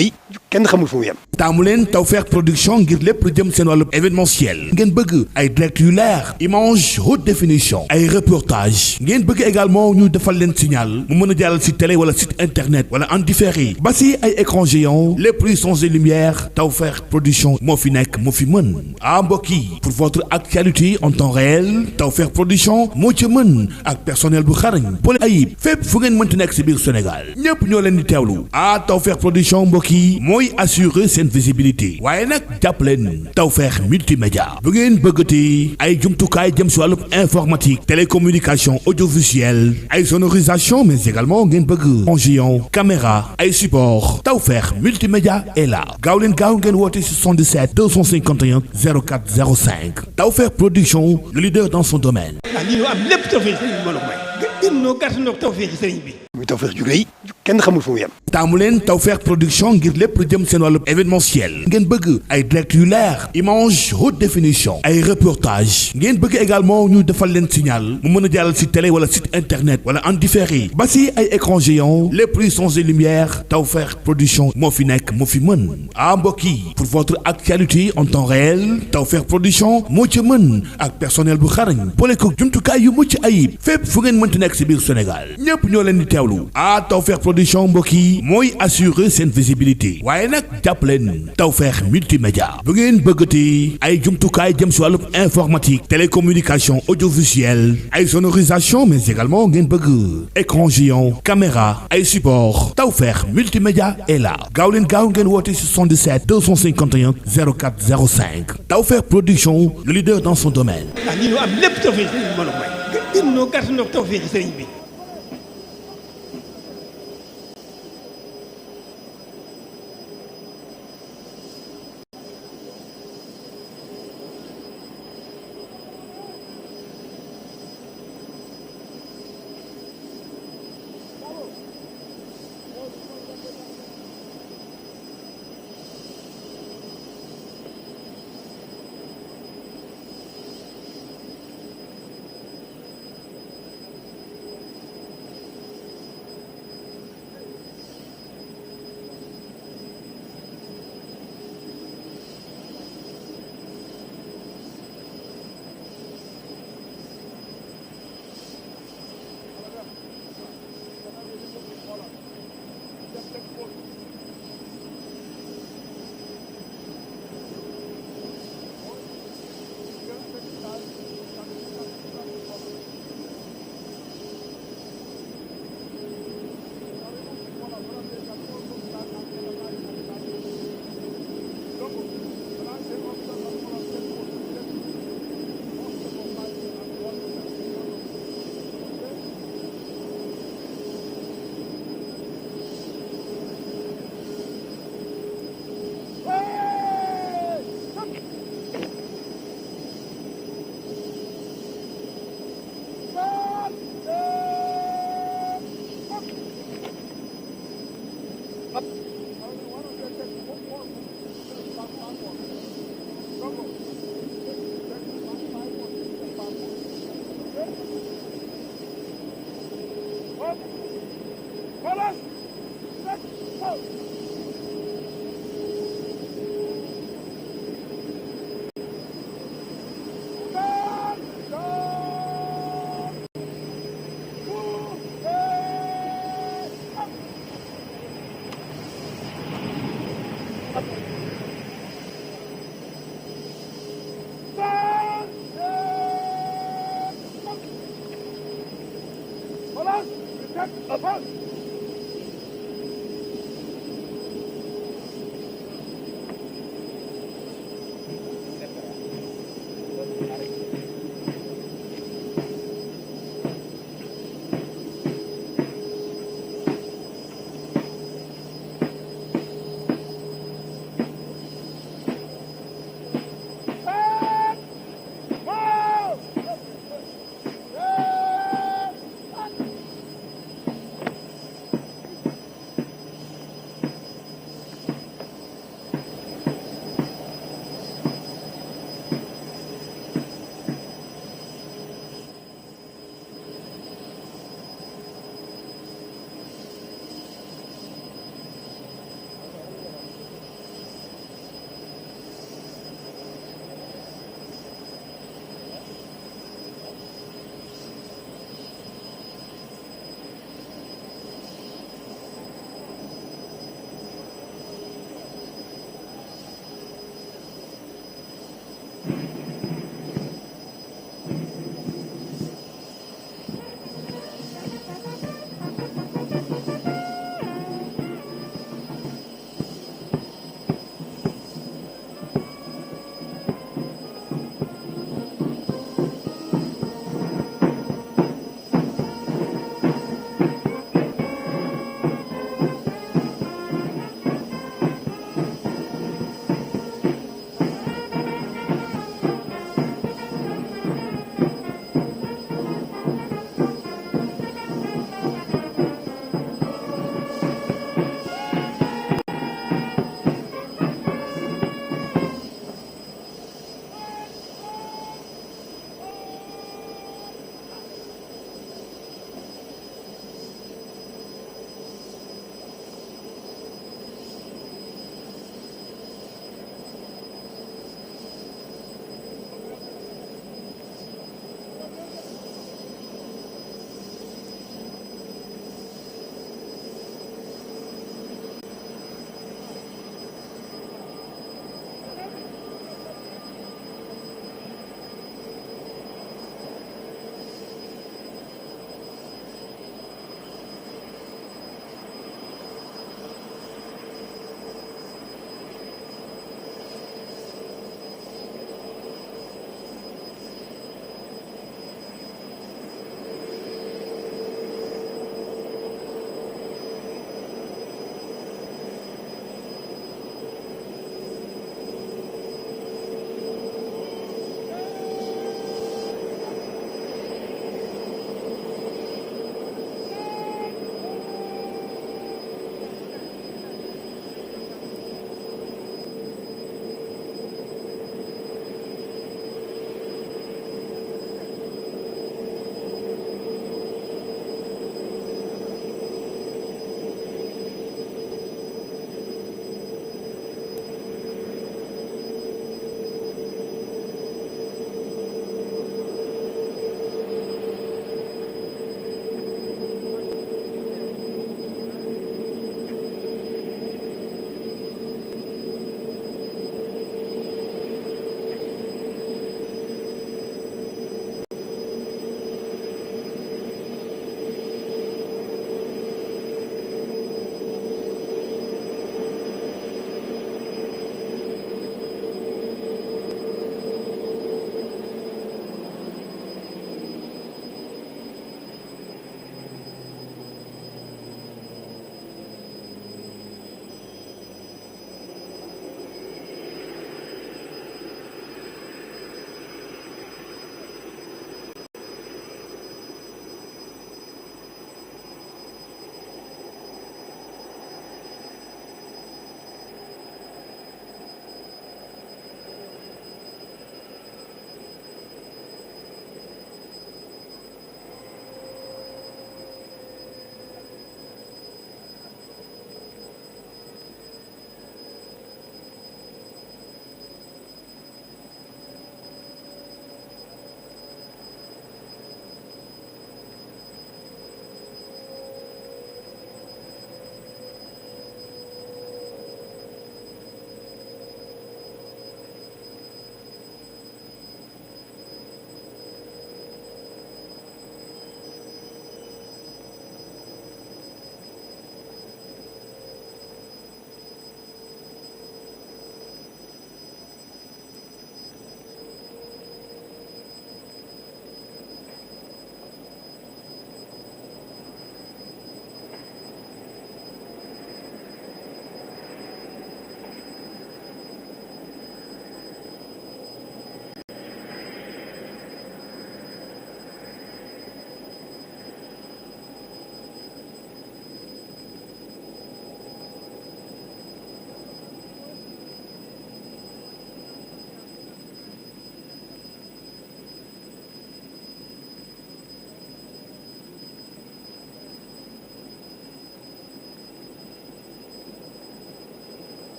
yi kenn xamul fu mu yem. taamu leen TAWFEKH production ngir lépp lu jëm seen wàllu événementiel ngeen bëgg ay direct yu leer image haute définition ay reportage ngeen bëgg également ñu defal leen signal mu mën a jàllal si télé wala site internet wala en différé ba si ay écran géant lépp luy son et lumière TAWFEKH production moo fi nekk moo fi mën mbokk yi pour votre actualité en temps réel TAWFEKH production moo ci mën ak personnel bu xarañ boole ayib fépp fu ngeen mënti nekk si biir Sénégal ñépp ñoo leen di teewlu TAWFEKH production mbokk yi mooy assurer seen visibilité waaye nag jàpp leen TAWFEKH multimédia bu ngeen bëggati ay jumtukaay jëm si wàllu informatique télécommunication audiovisuelle ay sonorisation mais également ngeen bëgg en géant caméra ay support TAWFEKH multimédia est là gaaw leen gaaw ngeen woote 77 251 04 05 TAWFEKH production le leader dans son domaine. ñu am lépp tawfeex sëriñ bi mën a may. gën noo gàtt noo tawfeex sëriñ bi. muy Tawfekh ju rëy kenn xamul fu mu yem. taamu leen TAWFEKH production ngir lépp lu jëm seen wàllu événementiel ngeen bëgg ay direct yu leer image haute définition ay reportage ngeen bëgg également ñu defal leen signal mu mën a jàllal si télé wala site internet wala en différé ba si ay écran géant lépp luy son et lumière TAWFEKH production moo fi nekk moo fi mën mbokk yi pour votre actualité en temps réel TAWFEKH production moo ci mën ak personnel bu xarañ boole ko jumtukaay yu mucc ayib fépp fu ngeen mënti nekk si biir Sénégal ñépp ñoo leen di teewlu TAWFEKH production mbokk yi mooy assurer seen visibilité waaye nag jàpp leen TAWFEKH multimédia bu ngeen bëggati ay jumtukaay jëm si wàllu informatique télécommunication audiovisuelle ay sonorisation mais également ngeen bëgg écran géant caméra ay support TAWFEKH multimédia est là gaaw leen gaaw ngeen woote 77 251 04 05 TAWFEKH production le leader dans son domaine. ñu am lépp tawfeex sëriñ bi mën a may. gën noo gàtt noo tawfeex sëriñ bi.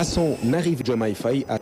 À son arrivée, Diomaye Faye a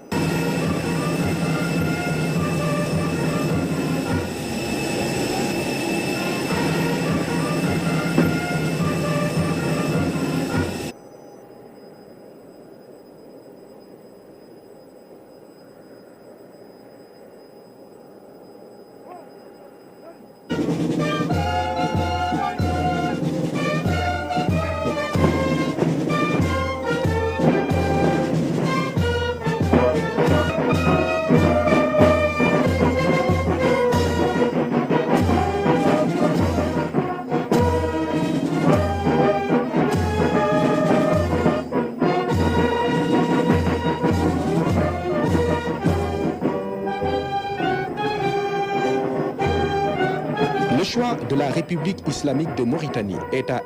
le choix de la République islamique de Mauritanie est à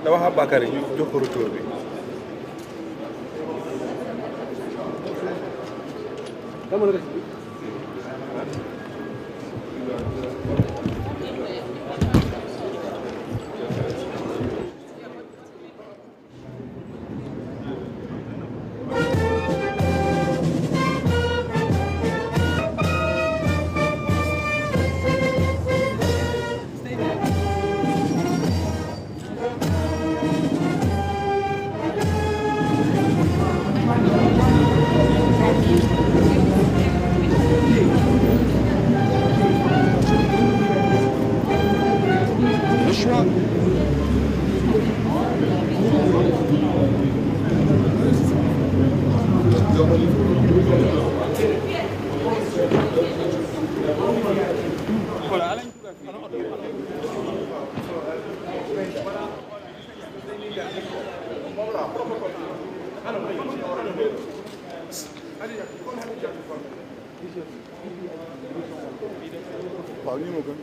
da wax Bakary ñu jox ko retour bi. waaw nii moo gën.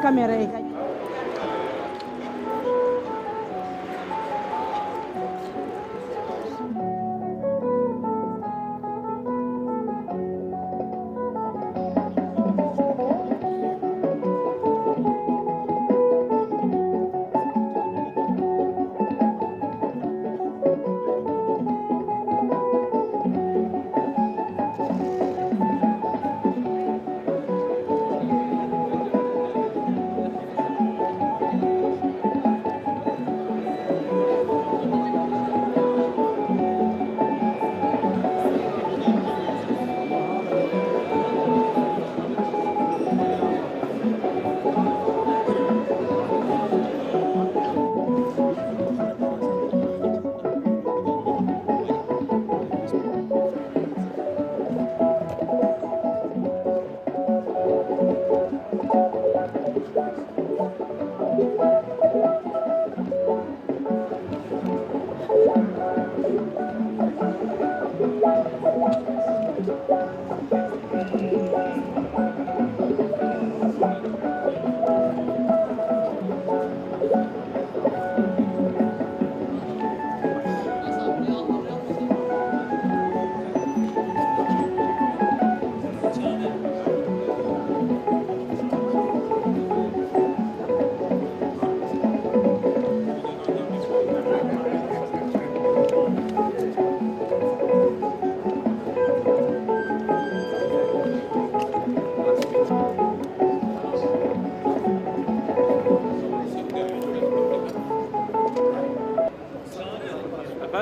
caméra yi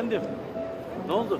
Efendim, ne oldu?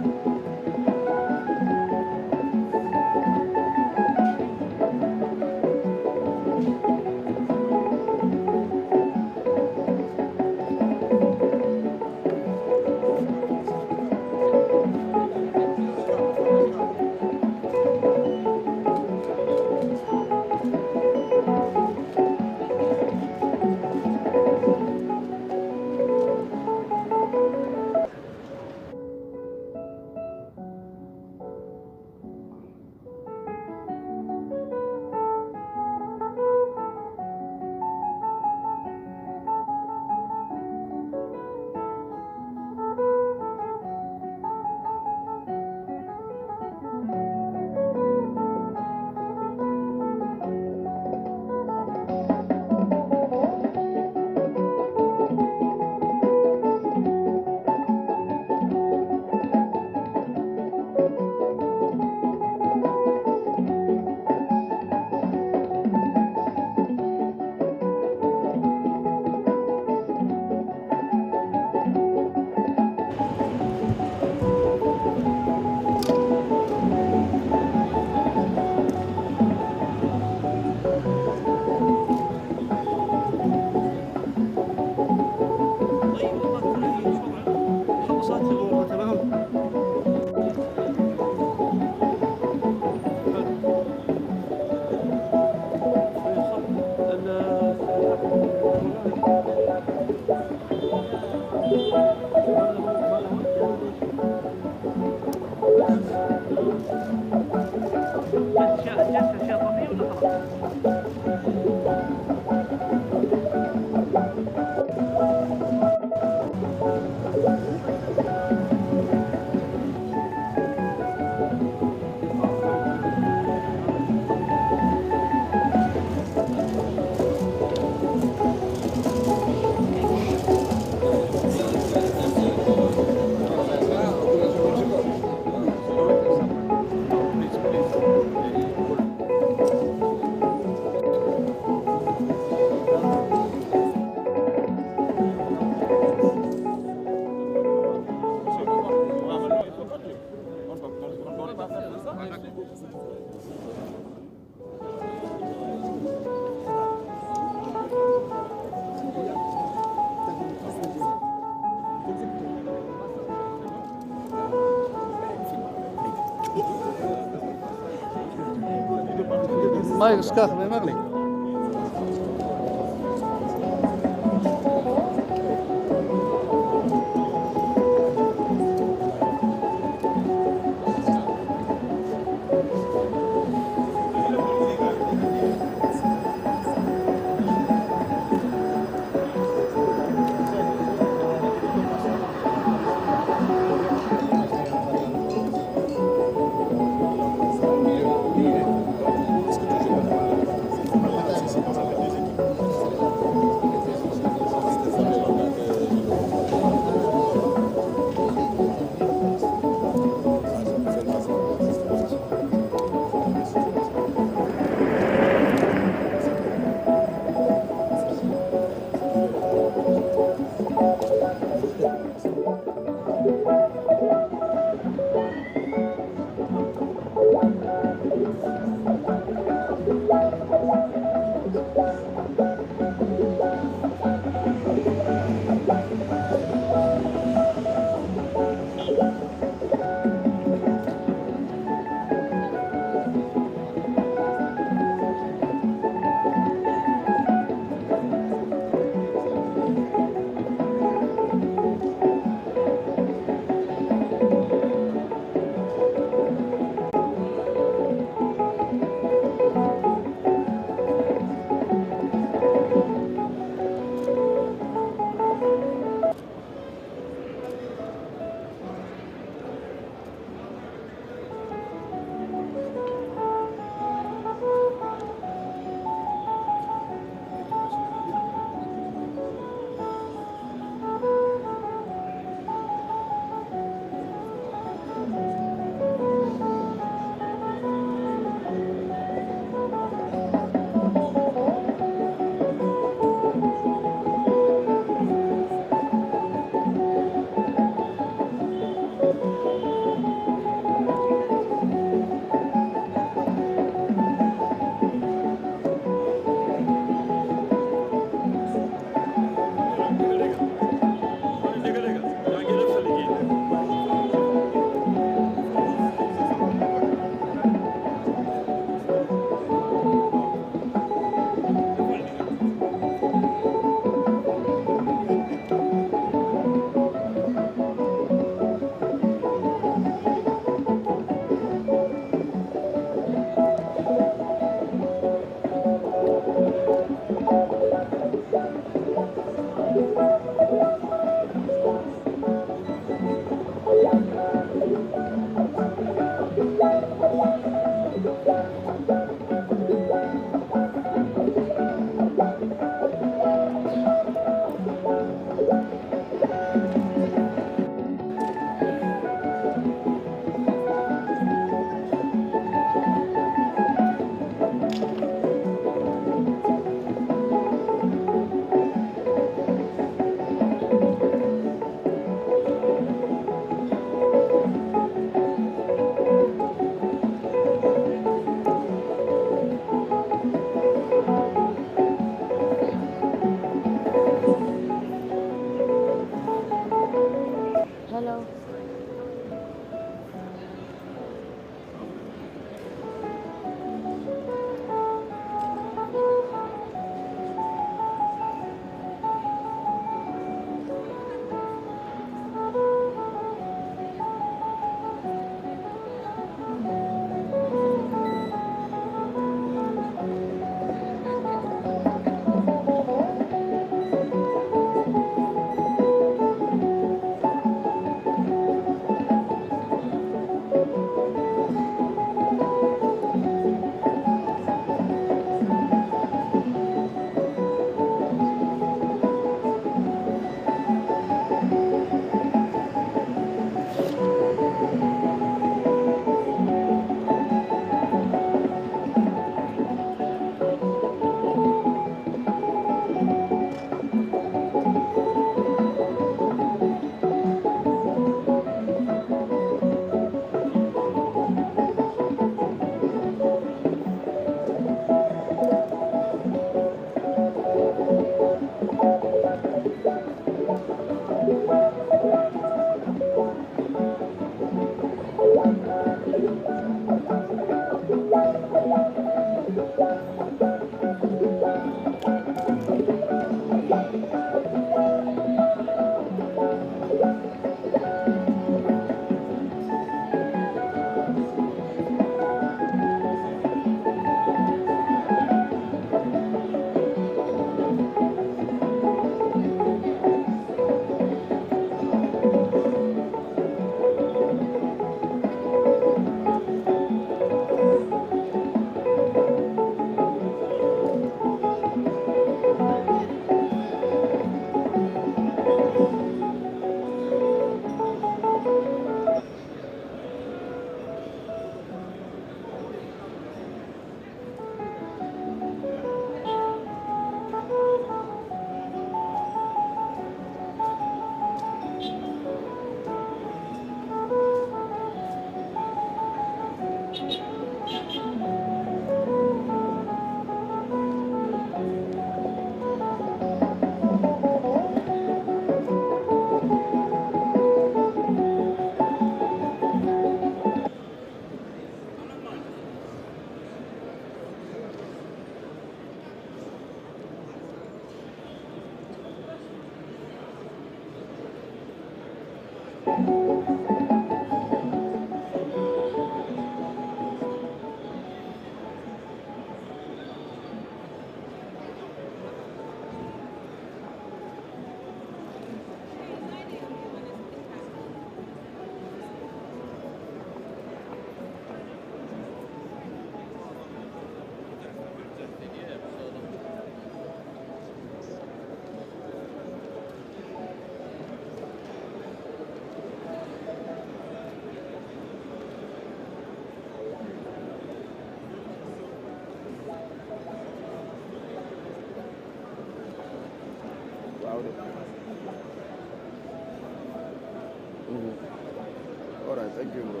All right, thank you, bro.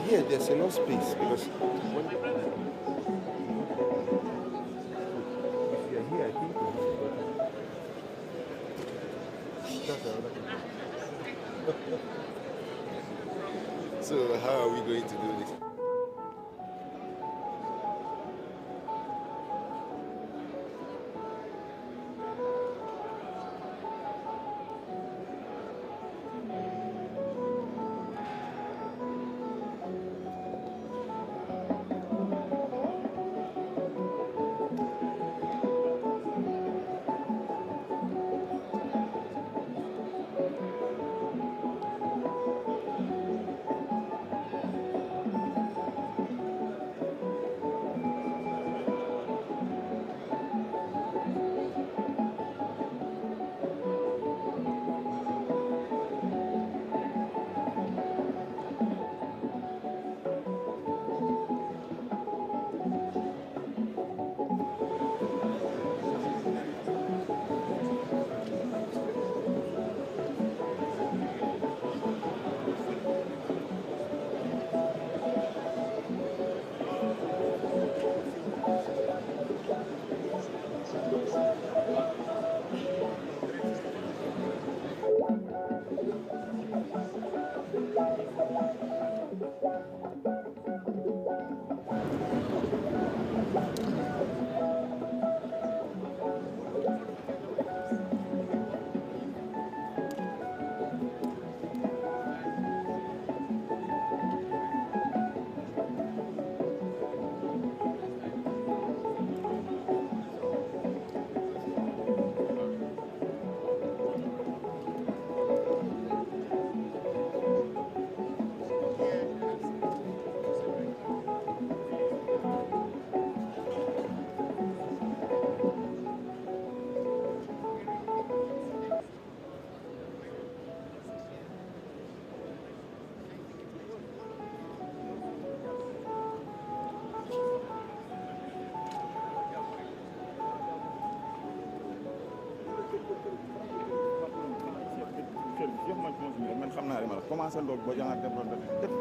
Here, there's enough space because if you're here, I think that's another thing. So how are we going to do this? continuer man xam naa li ma la commencé ndoog boo jàngat def loolu def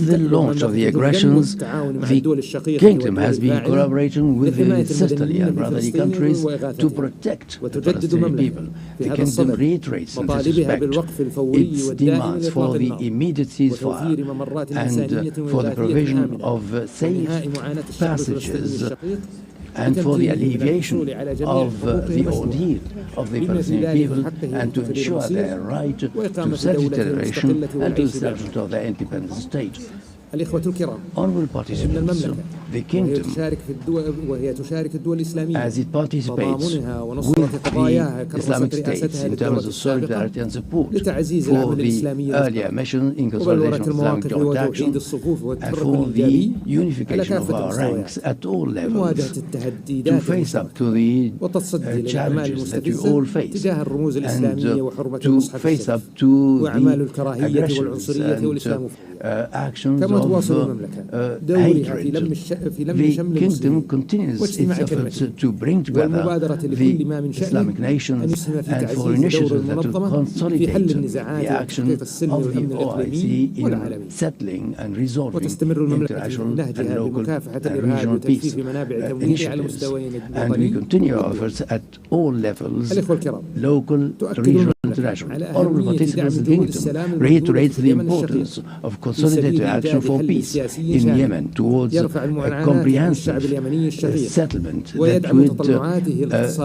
the launch of the aggressions, the Kingdom has been collaborating with the sisterly and brotherly countries to protect the Palestinian people. The Kingdom reiterates in this respect its demands for the immediate ceasefire and for the provision of safe passages and for the alleviation of the ordeal of the Palestinian people and to ensure their right to self-determination and to the establishment of their independent state. Honorable participants, the Kingdom, as it participates with the Islamic states in terms of solidarity and support for the earlier mission in consolidation of Islamic joint action and for the unification of our ranks at all levels, to face up to the challenges that you all face and to face up to the aggressions and actions of hatred. The Kingdom continues its efforts to bring together the Islamic nations and for initiatives that will consolidate the action of the OIC in settling and resolving international and local and regional peace initiatives. And we continue our efforts at all levels, local, regional, international. Honorable participants, the Kingdom reiterates the importance of consolidated action for peace in Yemen towards a comprehensive settlement that would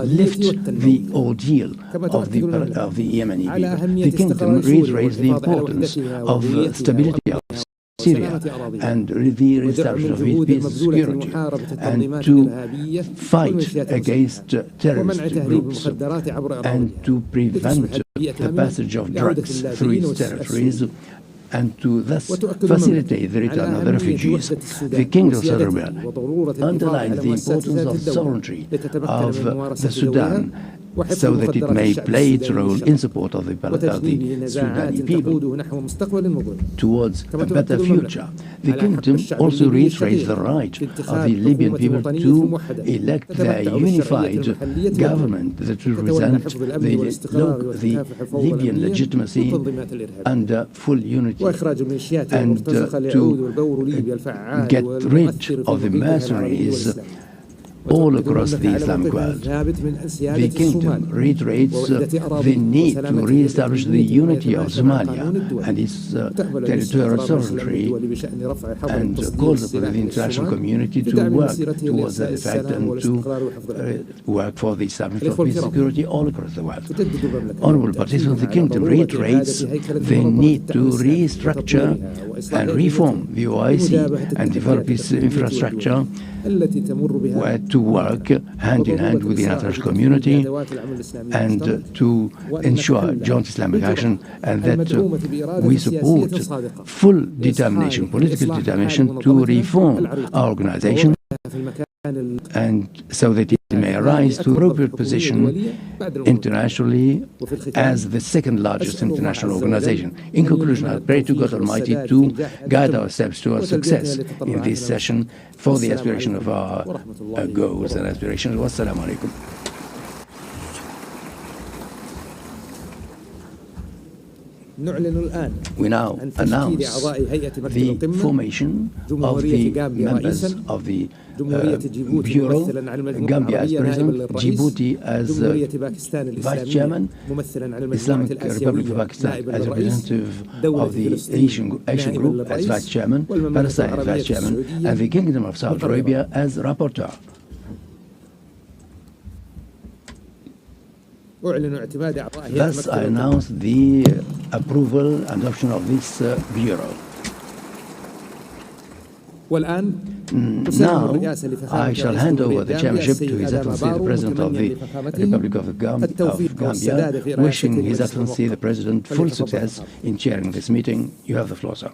lift the ordeal of the Yemeni people. The Kingdom reiterates the importance of stability of Syria and the reestablishment of its peace and security, and to fight against terrorist groups and to prevent the passage of drugs through its territories and to thus facilitate the return of the refugees. The King of Saudi Arabia underlines the importance of sovereignty of the Sudan so that it may play its role in support of the Sudani people towards a better future. The Kingdom also reiterates the right of the Libyan people to elect their unified government that will represent the Libyan legitimacy under full unity and to get rid of the mercenaries all across the Islamic world. The Kingdom reiterates the need to re-establish the unity of Somalia and its territorial sovereignty and calls upon the international community to work towards that effect and to work for the establishment of peace and security all across the world. Honorable participants, the Kingdom reiterates the need to restructure and reform the OIC and develop its infrastructure to work hand in hand with the international community and to ensure joint Islamic action, and that we support full determination, political determination to reform our organization and so that it may rise to appropriate position internationally as the second largest international organization. In conclusion, I pray to God Almighty to guide our steps towards success in this session for the aspiration of our goals and aspirations. Wassalamu alaikum. We now announce the formation of the members of the Bureau, Gambia as President, Djibouti as Vice Chairman, Islamic Republic of Pakistan as representative of the Asian Group as Vice Chairman, Palestine as Vice Chairman, and the Kingdom of Saudi Arabia as Rapporteur. Thus, I announce the approval and adoption of this Bureau. Now, I shall hand over the chairmanship to His Excellency, the President of the Republic of Gambia, wishing His Excellency, the President, full success in chairing this meeting. You have the floor, sir.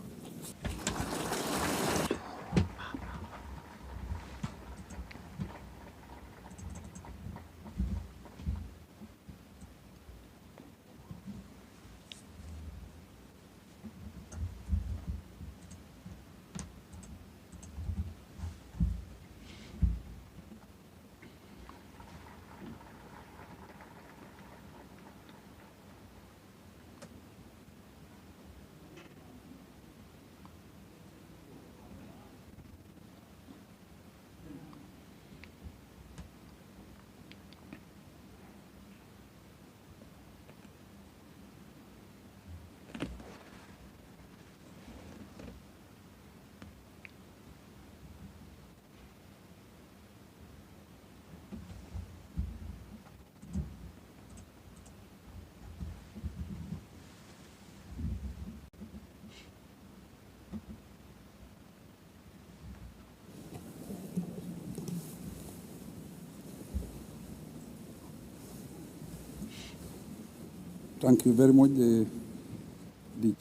Thank you very much, the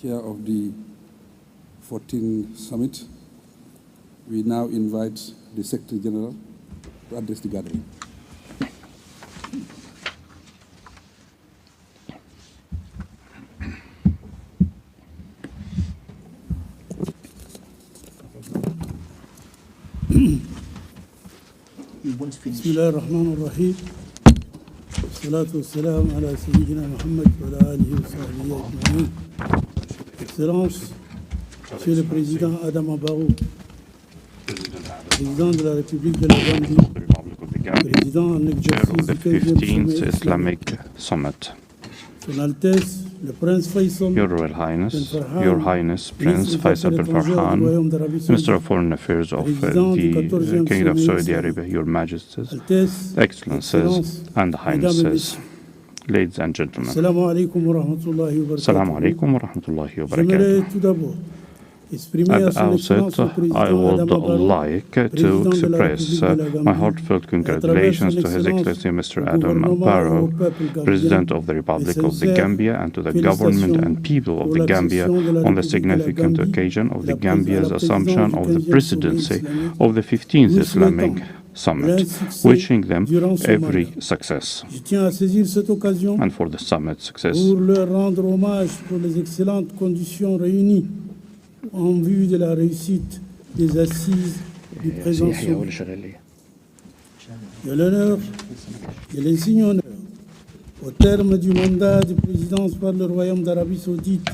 chair of the 14th Summit. We now invite the Secretary General to address the gathering. بسم الله الرحمن الرحيم والصلاة والسلام على سيدنا محمد وعلى آله وصحبه أجمعين. Excellence, Monsieur le Président Adama Barrow, Président de la République de la Gambie, Président en exercice du 15e Islamic Summit, Son Altesse le Prince Faisal, Your Royal Highness, Your Highness Prince Faisal bin Farhan, Minister of Foreign Affairs of the Kingdom of Saudi Arabia, Your Majesties, Excellencies, and Highnesses, ladies and gentlemen. Assalamu alaikum wa rahmatullahi wa barakatuh. Assalamu alaikum wa rahmatullahi wa barakatuh. At the outset, I would like to express my heartfelt congratulations to His Excellency Mr. Adam Barrow, President of the Republic of the Gambia, and to the government and people of the Gambia on the significant occasion of the Gambia's assumption of the presidency of the 15th Islamic Summit, wishing them every success, and for the summit success. Pour leur rendre hommage pour les excellentes conditions réunies en vue de la réussite des assises du présent sommet. De l'honneur et l'insigne honneur, au terme du mandat de présidence par le Royaume d'Arabie Saoudite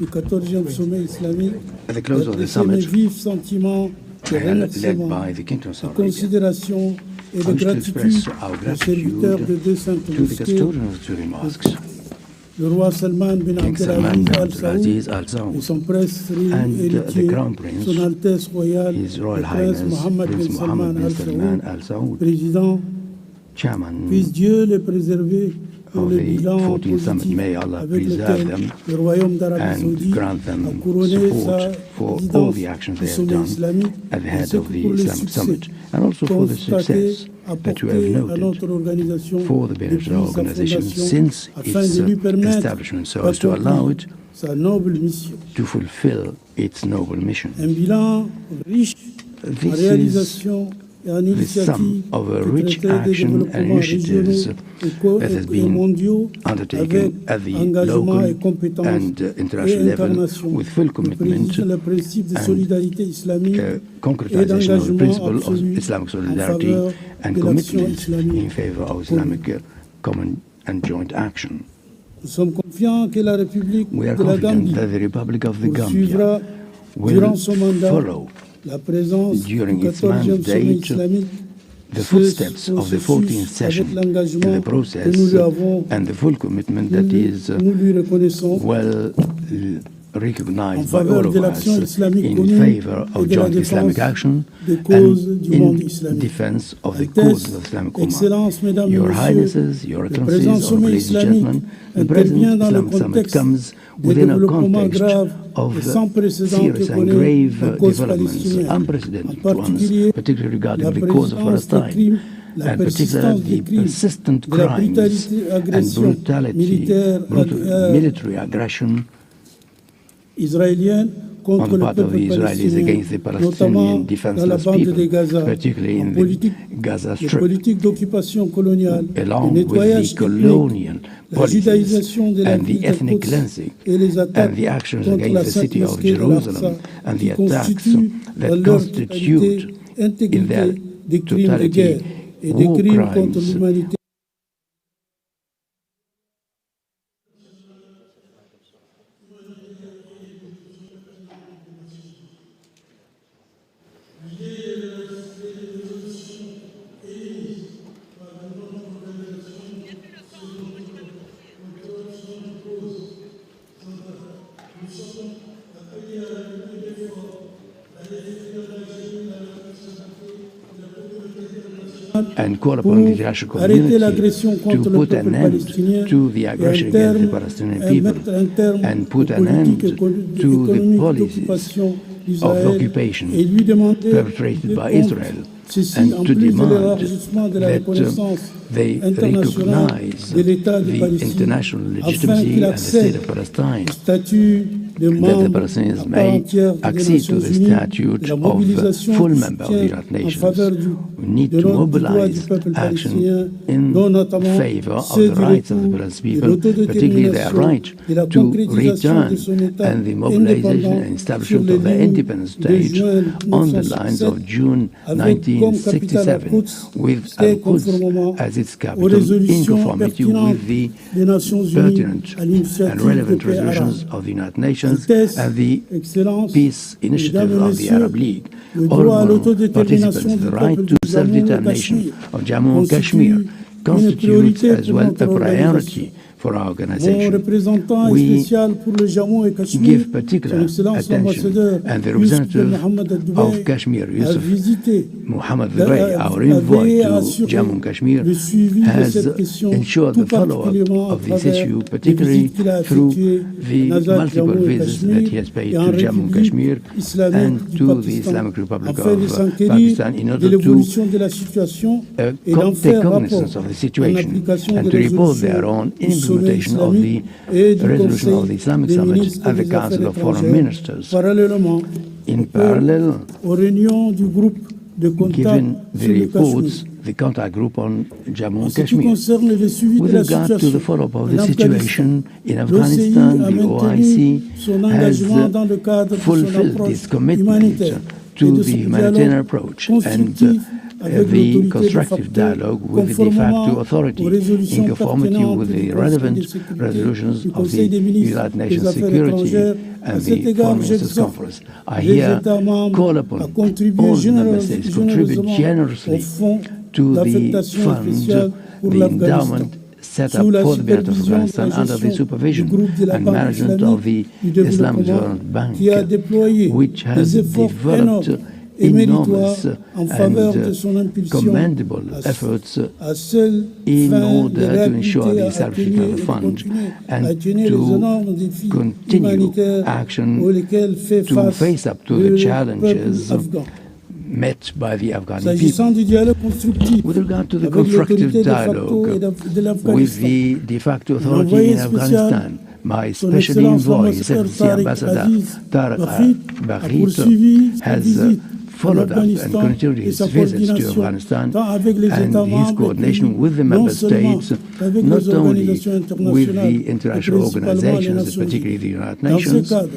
du 14e sommet islamique, d'adresser mes vifs sentiments de remerciement, de considération et de gratitude aux serviteurs de deux saintes mosquées, le roi Salman bin Abdelaziz Al Saoud et son prince héritier, son Altesse royale, le prince Mohammed bin Salman Al Saoud, président. Puisse Dieu les préserver pour le bilan positif avec lequel le Royaume d'Arabie Saoudite a couronné sa présidence du sommet islamique, ainsi que pour le succès constaté apporté à notre organisation depuis sa fondation, afin de lui permettre d'accomplir sa noble mission. Un bilan riche en réalisations et en initiatives qui traitaient des développements régionaux et mondiaux avec engagement et compétence et incarnation le principe de solidarité islamique et d'engagement absolu en faveur de l'action islamique commune. Nous sommes confiants que la République de la Gambie poursuivra durant son mandat la présence du 14e sommet islamique, the footsteps of the 14th session in the process and the full commitment that is well recognized by all of us in favor of joint Islamic action and in defense of the cause of the Islamic Ummah. Your Highnesses, Your Excellencies, ladies and gentlemen, the present Islamic Summit comes within a context of serious and grave developments, unprecedented ones, particularly regarding the cause of Palestine, and particularly the persistent crimes and brutality, military aggression on part of the Israelis against the Palestinian defenseless people, particularly in the Gaza Strip, along with the colonial policies and the ethnic cleansing and the actions against the city of Jerusalem and the attacks that constitute in their totality war crimes. And call upon the international community to put an end to the aggression against the Palestinian people and put an end to the policies of occupation perpetrated by Israel Ceci, en to plus de demand l'élargissement de la that reconnaissance they internationale recognize de l'État de the Palestine, international afin legitimacy qu'il and the state accède of Palestine, au statut de that the membre à Palestinians part may entière des accede Nations to the Unies, statute de la of mobilisation full du member of the soutien United en Nations. faveur We need du to droit du mobilize peuple action palestinien, in dont notamment favor of ceux the du rights of the retour Palestinian de people, particularly their l'autodétermination right et la to concrétisation de return son État and the mobilization indépendant and sur establishment les of their lignes independent de state juin on the lines 1967, of June avec comme capitale 1967, Al-Quds, with c'était Al-Quds conformément as its aux capital in résolutions conformity pertinentes with the des Nations Unies pertinent à and l'initiative de relevant paix arabe. resolutions of the United Nations Altesse, and the Excellence, peace initiative Mesdames et of the Messieurs, Arab League. le All droit à participants, l'autodétermination du the right peuple to du Jammu et self-determination Cachemire of Jammu and Kashmir constitue une constitutes priorité as pour well notre a organisation. priority for our Mon organization. représentant We spécial pour le Jammu et Cachemire, give son particular Excellence attention, l'ambassadeur and the Yusuf representative Mohamed of Al-Dubai, Kashmir, a Yusuf visité, Muhammad Dubai, our a envoy veillé à to assurer Jammu and Kashmir, le suivi de has cette question, ensured tout the follow-up particulièrement à of this travers issue, les particularly visites qu'il a through effectuées the à Nazar, multiple Jammu et visits that he Cachemire has paid et en to Jammu and République Kashmir islamique and du to the Pakistan, Islamic Republic afin de of s'enquérir Pakistan in de order to l'évolution de la situation et d'en take faire rapport cognizance of the en situation application and des to report their résolutions own du Sommet implementation of the islamique et du resolution of the Conseil Islamic des Summit ministres and the des Affaires Council of Foreign étrangères. Ministers. Parallèlement In parallel, aux réunions du groupe de contact given the sur le reports, Cachemire. the contact group on Jammu En and ce qui Kashmir. concerne le suivi With de la regard to the situation follow-up of en the Afghanistan, situation in l'OCI Afghanistan, a the maintenu OIC son has engagement dans le cadre de son fulfilled approche this commitment humanitaire et to de the son humanitarian dialogue approach and constructif avec the l'autorité de constructive facto, dialogue with the de conformément facto authority aux résolutions in conformity pertinentes with du the Conseil relevant de sécurité, resolutions du of Conseil the des ministres United des Nations Affaires Security étrangères. À and cet the égard, Foreign Ministers j'exhorte Conference. I les here États membres call à upon contribuer all the member states contribute généreusement au generously fonds to the d'affectation fund, spéciale pour the l'Afghanistan, endowment set sous up la for the benefit of supervision de Afghanistan la under the gestion du supervision groupe de la and Banque management of the islamique du Islamic développement, Development Bank, qui a déployé which has des efforts énormes developed et méritoires enormous en faveur de and son impulsion commendable efforts à seule in fin order de to ensure réhabiliter, the à establishment atténuer of the et de fund continuer à and atténuer les to énormes défis continue humanitaires action auxquels fait to face face up to le the peuple challenges afghan. met by the Afghan S'agissant people. du dialogue constructif With regard to the avec constructive l'autorité de facto et dialogue de with l'Afghanistan, the de facto authority l'envoyé in spécial, Afghanistan, my Son special Excellence envoy, l'ambassadeur Excellency Tariq Ambassador Aziz Tariq a Bahrit, poursuivi sa has visite followed up and l'Afghanistan continued et his sa visits to coordination Afghanistan tant avec les and États his membres coordination with the non member seulement states, avec not les only organisations with internationales the et international principalement les organizations, Nations particularly Unies. the United Dans ce Nations. cadre,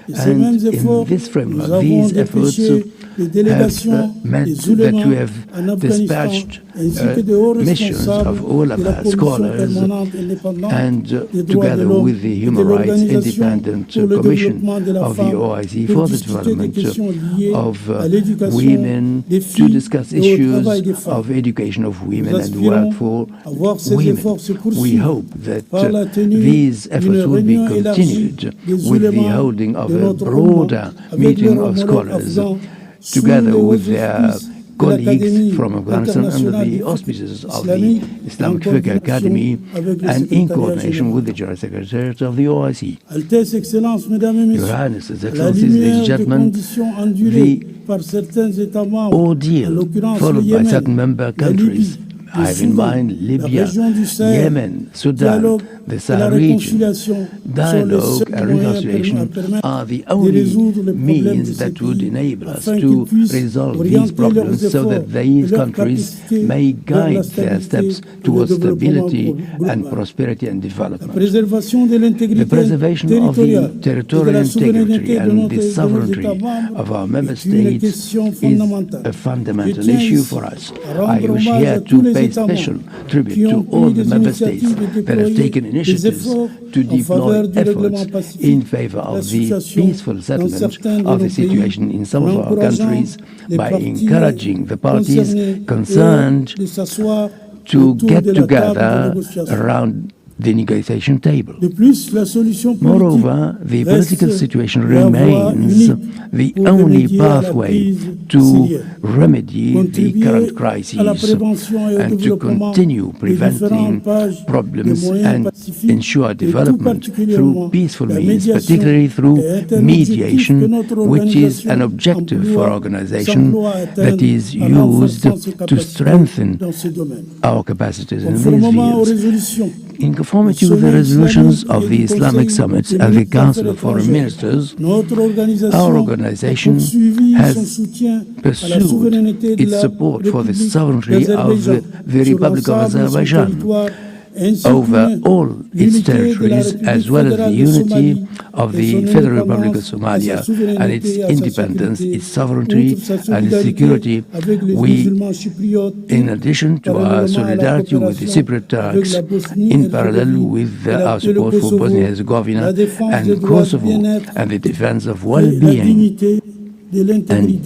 et ces And mêmes in efforts, this framework, nous avons these efforts dépêché les délégations meant des that oulémas we have en Afghanistan dispatched ainsi que des hauts missions responsables of de la ulama, Commission scholars, permanente indépendante and des droits de together l'homme with the et de Human Rights l'Organisation Independent pour le Commission développement de la of the femme OIC pour for the discuter des development questions liées of à l'éducation women, des to filles discuss et au issues travail des femmes. of education of women Nous and aspirons work for à voir ces women. efforts se We poursuivre hope that par la tenue these d'une efforts will be réunion élargie continued des with the oulémas holding of de a notre broader Ummah avec meeting leurs of homologues scholars afghans sous together les hauts with their auspices de colleagues l'Académie from Afghanistan under internationale the du auspices of the islamique Islamic en Fiqh coordination Academy avec le and in secrétariat coordination général. with the General Secretariat of the OIC. Altesse, Excellences, Mesdames et Your Messieurs, Highnesses, la Excellencies, ladies lumière and des gentlemen, conditions endurées the par certains États membres, en ordeal l'occurrence le followed by Yémen, certain member la Libye, countries. I le have in Soudan, mind la Libya, région du Sahel, Yemen, Sudan, dialogue the et la Sahel region. réconciliation sont les Dialogue seuls and moyens reconciliation permettre are the de only résoudre les problèmes de means ces that would pays enable us afin qu'ils to puissent resolve these orienter problems leurs so efforts that et these leurs countries capacités may vers la guide their stabilité steps et le towards développement stability global. and prosperity and La development. préservation de The l'intégrité preservation of territoriale the et de territorial la integrity souveraineté de and notre the sovereignty of our member est une states question is fondamentale. a fundamental Je tiens issue ici for us. à rendre I wish hommage here à tous to les pay États special membres qui tribute ont to all pris the des member states initiatives et that have déployé taken des initiatives efforts to en deploy faveur du règlement efforts pacifique in favor de la of the situation peaceful dans settlement certains de of nos the situation pays, in some en of our encourageant countries les by parties encouraging the parties concernées concerned de s'asseoir to autour get de la table de together négociation. around the negotiation table. De plus, la solution Moreover, the political situation remains the only pathway to remedy the current crises and to continue preventing problems and ensure development through peaceful means, particularly through mediation, which is an objective for organization that is used to strengthen our capacities in these fields. In conformity with the resolutions of the Islamic Summit and the Council of Foreign Ministers, our organization has pursued its support for the sovereignty of the Republic of Azerbaijan over all its territories, as well as the unity of the Federal Republic of Somalia and its independence, its sovereignty and its security. We, in addition to our solidarity with the Cypriot Turks, in parallel with our support for Bosnia-Herzegovina and Kosovo and the defense of well-being and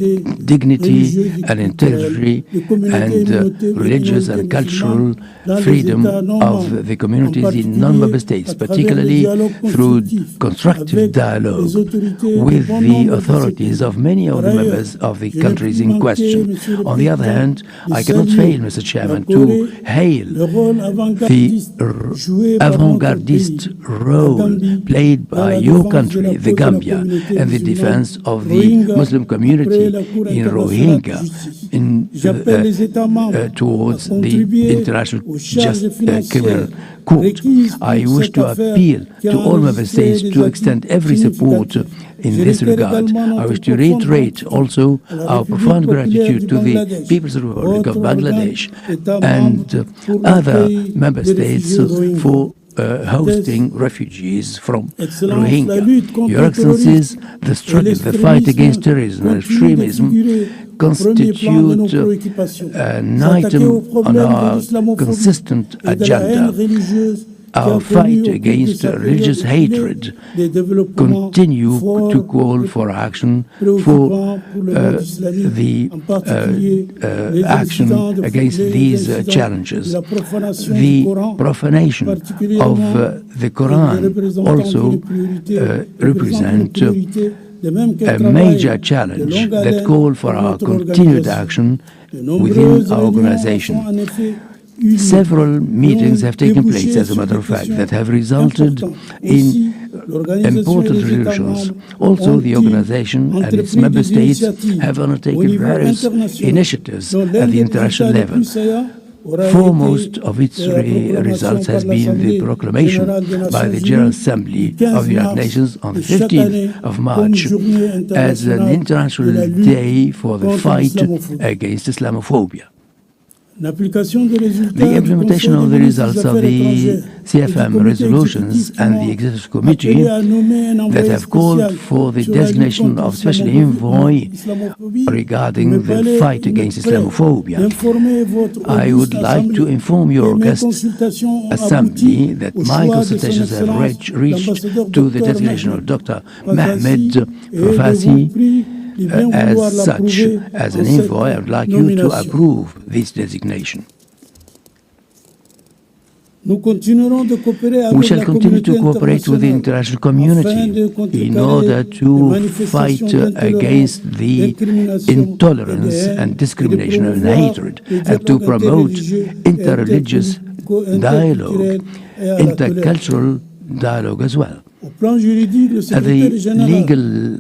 dignity and integrity and religious and cultural freedom of the communities in non-member states, particularly through constructive dialogue with the authorities of many of the members of the countries in question. On the other hand, I cannot fail, Mr. Chairman, to hail the avant-gardist role played by your country, the Gambia, in the defense of the Muslim community in Rohingya towards the International Criminal Court. I wish to appeal to all member states to extend every support in this regard. I wish to reiterate also our profound gratitude to the People's Republic of Bangladesh and other member states for hosting refugees from Rohingya. Your Excellencies, the struggle, the fight against terrorism and extremism constitute an item on our consistent agenda. Our fight against religious hatred continue to call for action for the action against these challenges. The profanation of the Quran also represent a major challenge that call for our continued action within our organization. Several meetings have taken place, as a matter of fact, that have resulted in important resolutions. Also, the organization and its member states have undertaken various initiatives at the international level. Foremost of its results has been the proclamation by the General Assembly of the United Nations on the 15th of March as an International Day for the fight against Islamophobia. The implementation of the results of the CFM resolutions and the Executive Committee that have called for the designation of Special Envoy regarding the fight against Islamophobia. I would like to inform your august Assembly that my consultations have reached to the designation of Dr. Mehmed Profasi as such, as an envoy. I would like you to approve this designation. We shall continue to cooperate with the international community in order to fight against the intolerance and discrimination and hatred, and to promote interreligious dialogue, intercultural dialogue as well. At the legal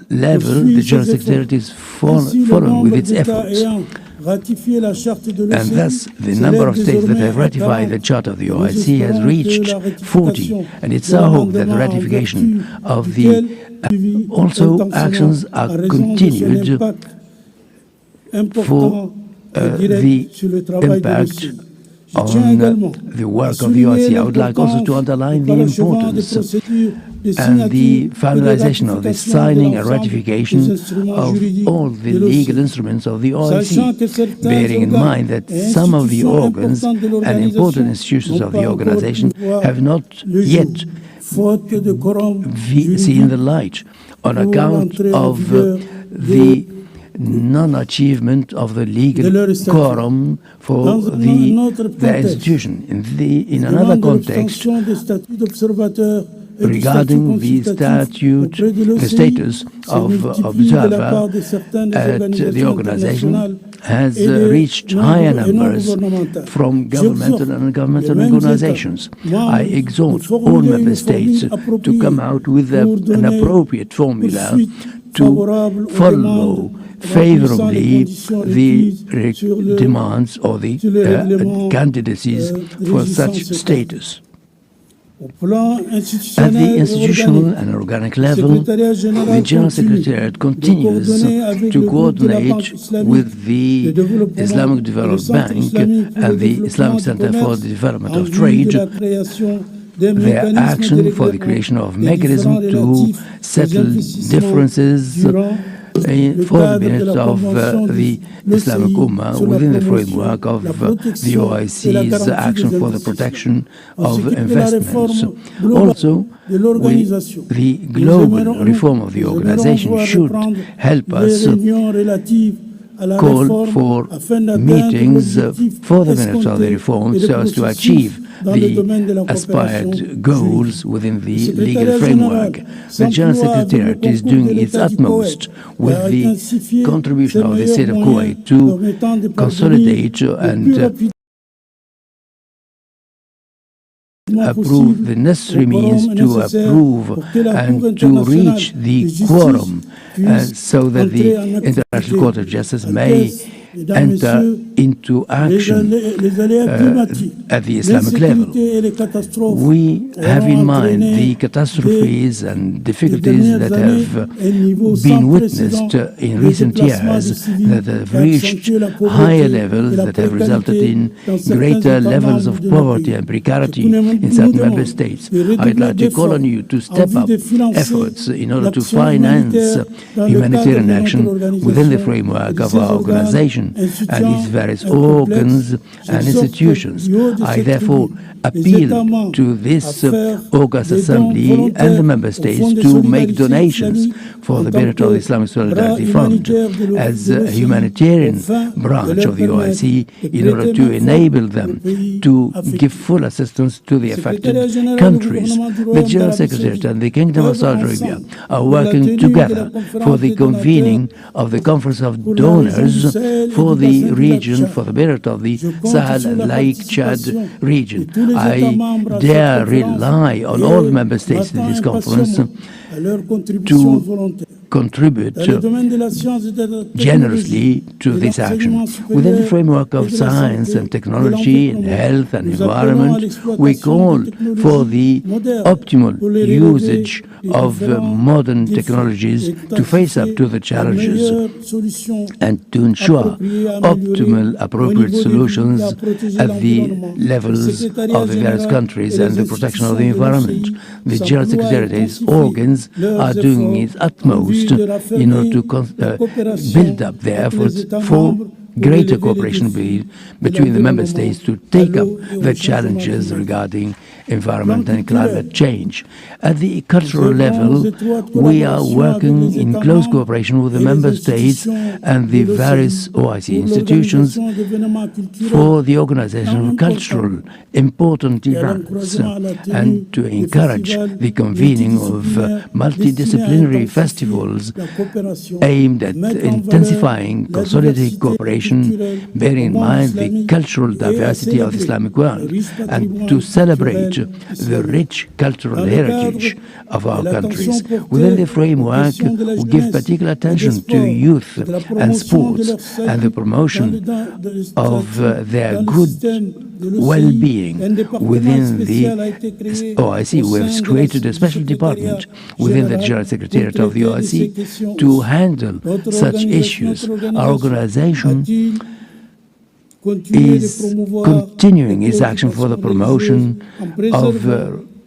level, the General Secretariat is following with its efforts, and thus the number of states that have ratified the Charter of the OIC has reached 40, and it's our hope that the ratification of the also actions are continued for the impact on the work of the OCI. I would like also to underline the importance and the finalization of the signing and ratification of all the legal instruments of the OIC, bearing in mind that some of the organs and important institutions of the organization have not yet seen the light on account of the non-achievement of the legal quorum for the institution. In another context, regarding the status of observer at the organization has reached higher numbers from governmental and non-governmental organizations. I exhort all member states to come out with an appropriate formula to follow favorably the demands or the candidacies for such status. At the institutional and organic level, the General Secretariat continues to coordinate with the Islamic Development Bank and the Islamic Center for the Development of Trade their action for the creation of mechanisms to settle differences for the benefit of the Islamic Ummah within the framework of the OIC's action for the protection of investments. Also, the global reform of the organization should help us call for meetings for the benefit of the reform so as to achieve the aspired goals within the legal framework. The General Secretariat is doing its utmost with the contribution of the State of Kuwait to consolidate and approve the necessary means to approve and to reach the quorum so that the International Court of Justice may enter into action at the Islamic level. We have in mind the catastrophes and difficulties that have been witnessed in recent years that have reached higher levels that have resulted in greater levels of poverty and precarity in certain member states. I'd like to call on you to step up efforts in order to finance humanitarian action within the framework of our organization and its various organs and institutions. I therefore appeal to this August Assembly and the Member States to make donations for the benefit of the Islamic Solidarity Fund as a humanitarian branch of the OIC in order to enable them to give full assistance to the affected countries. The General Secretariat and the Kingdom of Saudi Arabia are working together for the convening of the Conference of Donors for the region, for the benefit of the Sahel and Lake Chad region. I dare rely on all the member states in this conference to contribute generously to this action. Within the framework of science and technology and health and environment, we call for the optimal usage of modern technologies to face up to the challenges and to ensure optimal appropriate solutions at the levels of the various countries and the protection of the environment. The General Secretariat's organs are doing its utmost in order to build up their efforts for greater cooperation between the member states to take up the challenges regarding environment and climate change. At the cultural level, we are working in close cooperation with the member states and the various OIC institutions for the organization of cultural important events and to encourage the convening of multidisciplinary festivals aimed at intensifying consolidated cooperation, bearing in mind the cultural diversity of the Islamic world, and to celebrate the rich cultural heritage of our countries. Within the framework, we give particular attention to youth and sports and the promotion of their good well-being within the OIC. We have created a special department within the General Secretariat of the OIC to handle such issues. Our organization is continuing its action for the promotion of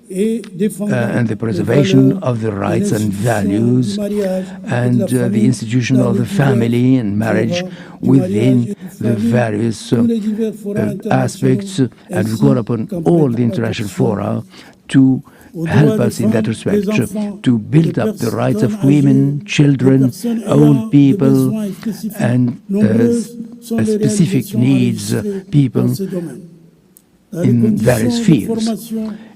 and the preservation of the rights and values and the institution of the family and marriage within the various aspects, and we call upon all the international fora to help us in that respect to build up the rights of women, children, old people, and specific needs people in various fields.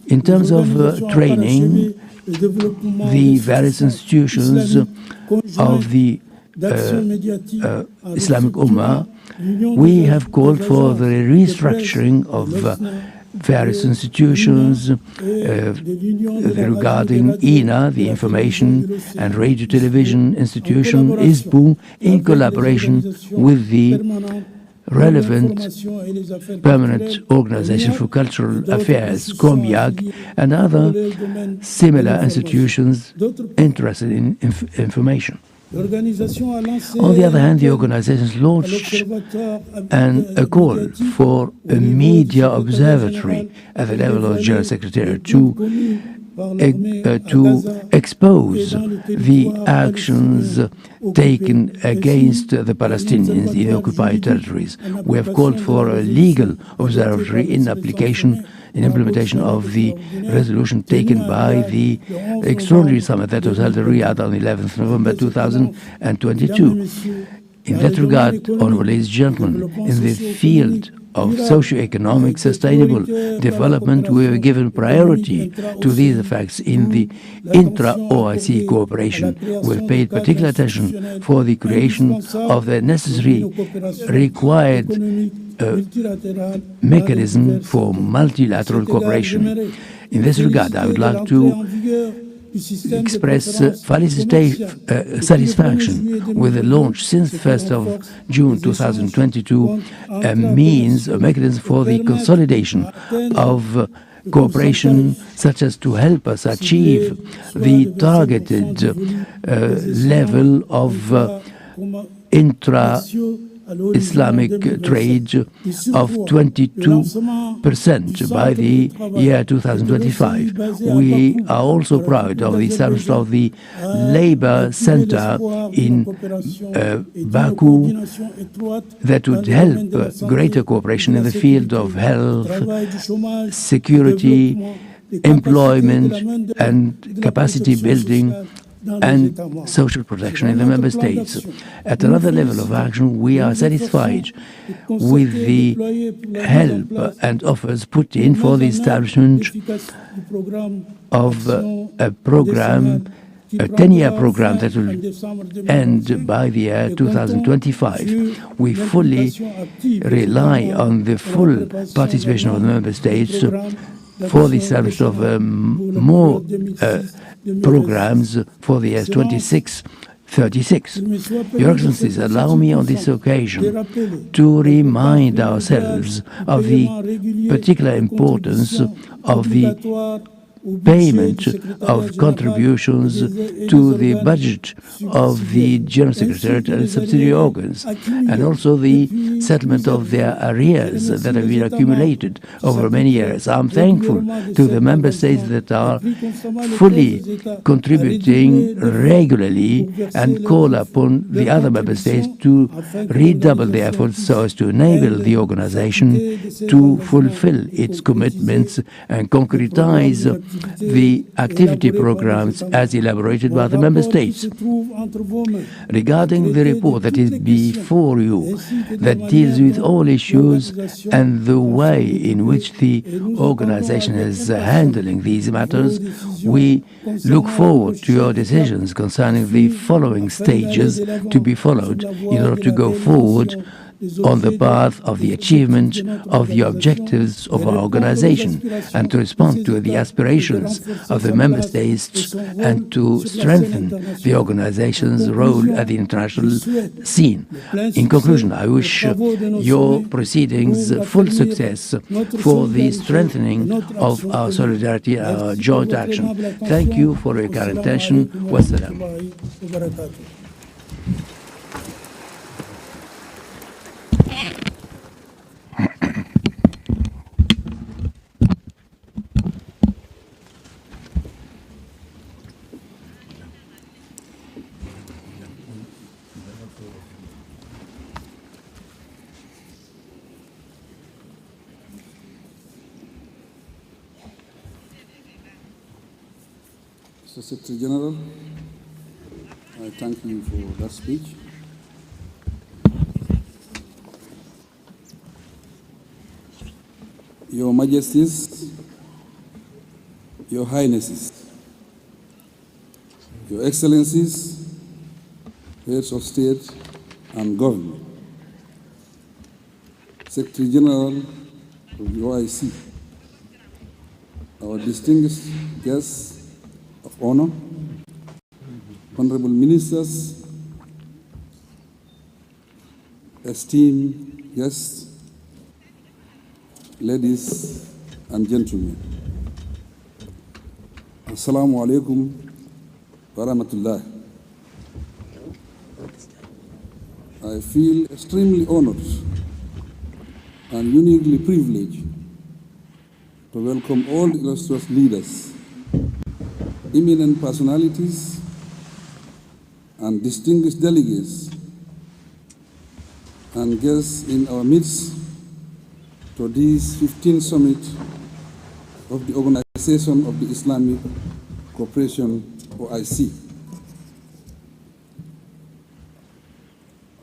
In terms of training, the various institutions of the Islamic Ummah, we have called for the restructuring of various institutions regarding INA, the Information and Radio Television Institution, ISBU, in collaboration with the relevant Permanent Organization for Cultural Affairs, COMIAG, and other similar institutions interested in information. On the other hand, the organizations launched a call for a media observatory at the level of the General Secretariat to expose the actions taken against the Palestinians in occupied territories. We have called for a legal observatory in implementation of the resolution taken by the extraordinary summit that was held in Riyadh on 11th November 2022. In that regard, honorable ladies and gentlemen, in the field of socio-economic sustainable development, we have given priority to these effects in the intra-OIC cooperation. We have paid particular attention for the creation of the necessary required mechanism for multilateral cooperation. In this regard, I would like to express satisfaction with the launch since 1st of June 2022 a mechanism for the consolidation of cooperation such as to help us achieve the targeted level of intra-Islamic trade of 22% by the year 2025. We are also proud of the establishment of the Labor Center in Baku that would help greater cooperation in the field of health, security, employment, and capacity building and social protection in the member states. At another level of action, we are satisfied with the help and offers put in for the establishment of a program, a 10-year program that will end by the year 2025. We fully rely on the full participation of the member states for the establishment of more programs for the years 26-36. Your Excellencies, allow me on this occasion to remind ourselves of the particular importance of the payment of contributions to the budget of the General Secretariat and subsidiary organs, and also the settlement of their arrears that have been accumulated over many years. I'm thankful to the member states that are fully contributing regularly and call upon the other member states to redouble their efforts so as to enable the organization to fulfill its commitments and concretize the activity programs as elaborated by the member states. Regarding the report that is before you, that deals with all issues and the way in which the organization is handling these matters, we look forward to your decisions concerning the following stages to be followed in order to go forward on the path of the achievement of the objectives of our organization and to respond to the aspirations of the member states and to strengthen the organization's role at the international scene. In conclusion, I wish your proceedings full success for the strengthening of our solidarity and our joint action. Thank you for your kind attention. Wassalam. Mr. Secretary General, I thank you for that speech. Your Majesties, Your Highnesses, Your Excellencies, Heads of State and Government, Secretary General of the OIC, our distinguished guests of honor, honorable ministers, esteemed guests, ladies and gentlemen. Assalamu alaikum wa rahmatullah. I feel extremely honored and uniquely privileged to welcome all the illustrious leaders, eminent personalities, and distinguished delegates and guests in our midst to this 15th summit of the Organization of the Islamic Cooperation, OIC.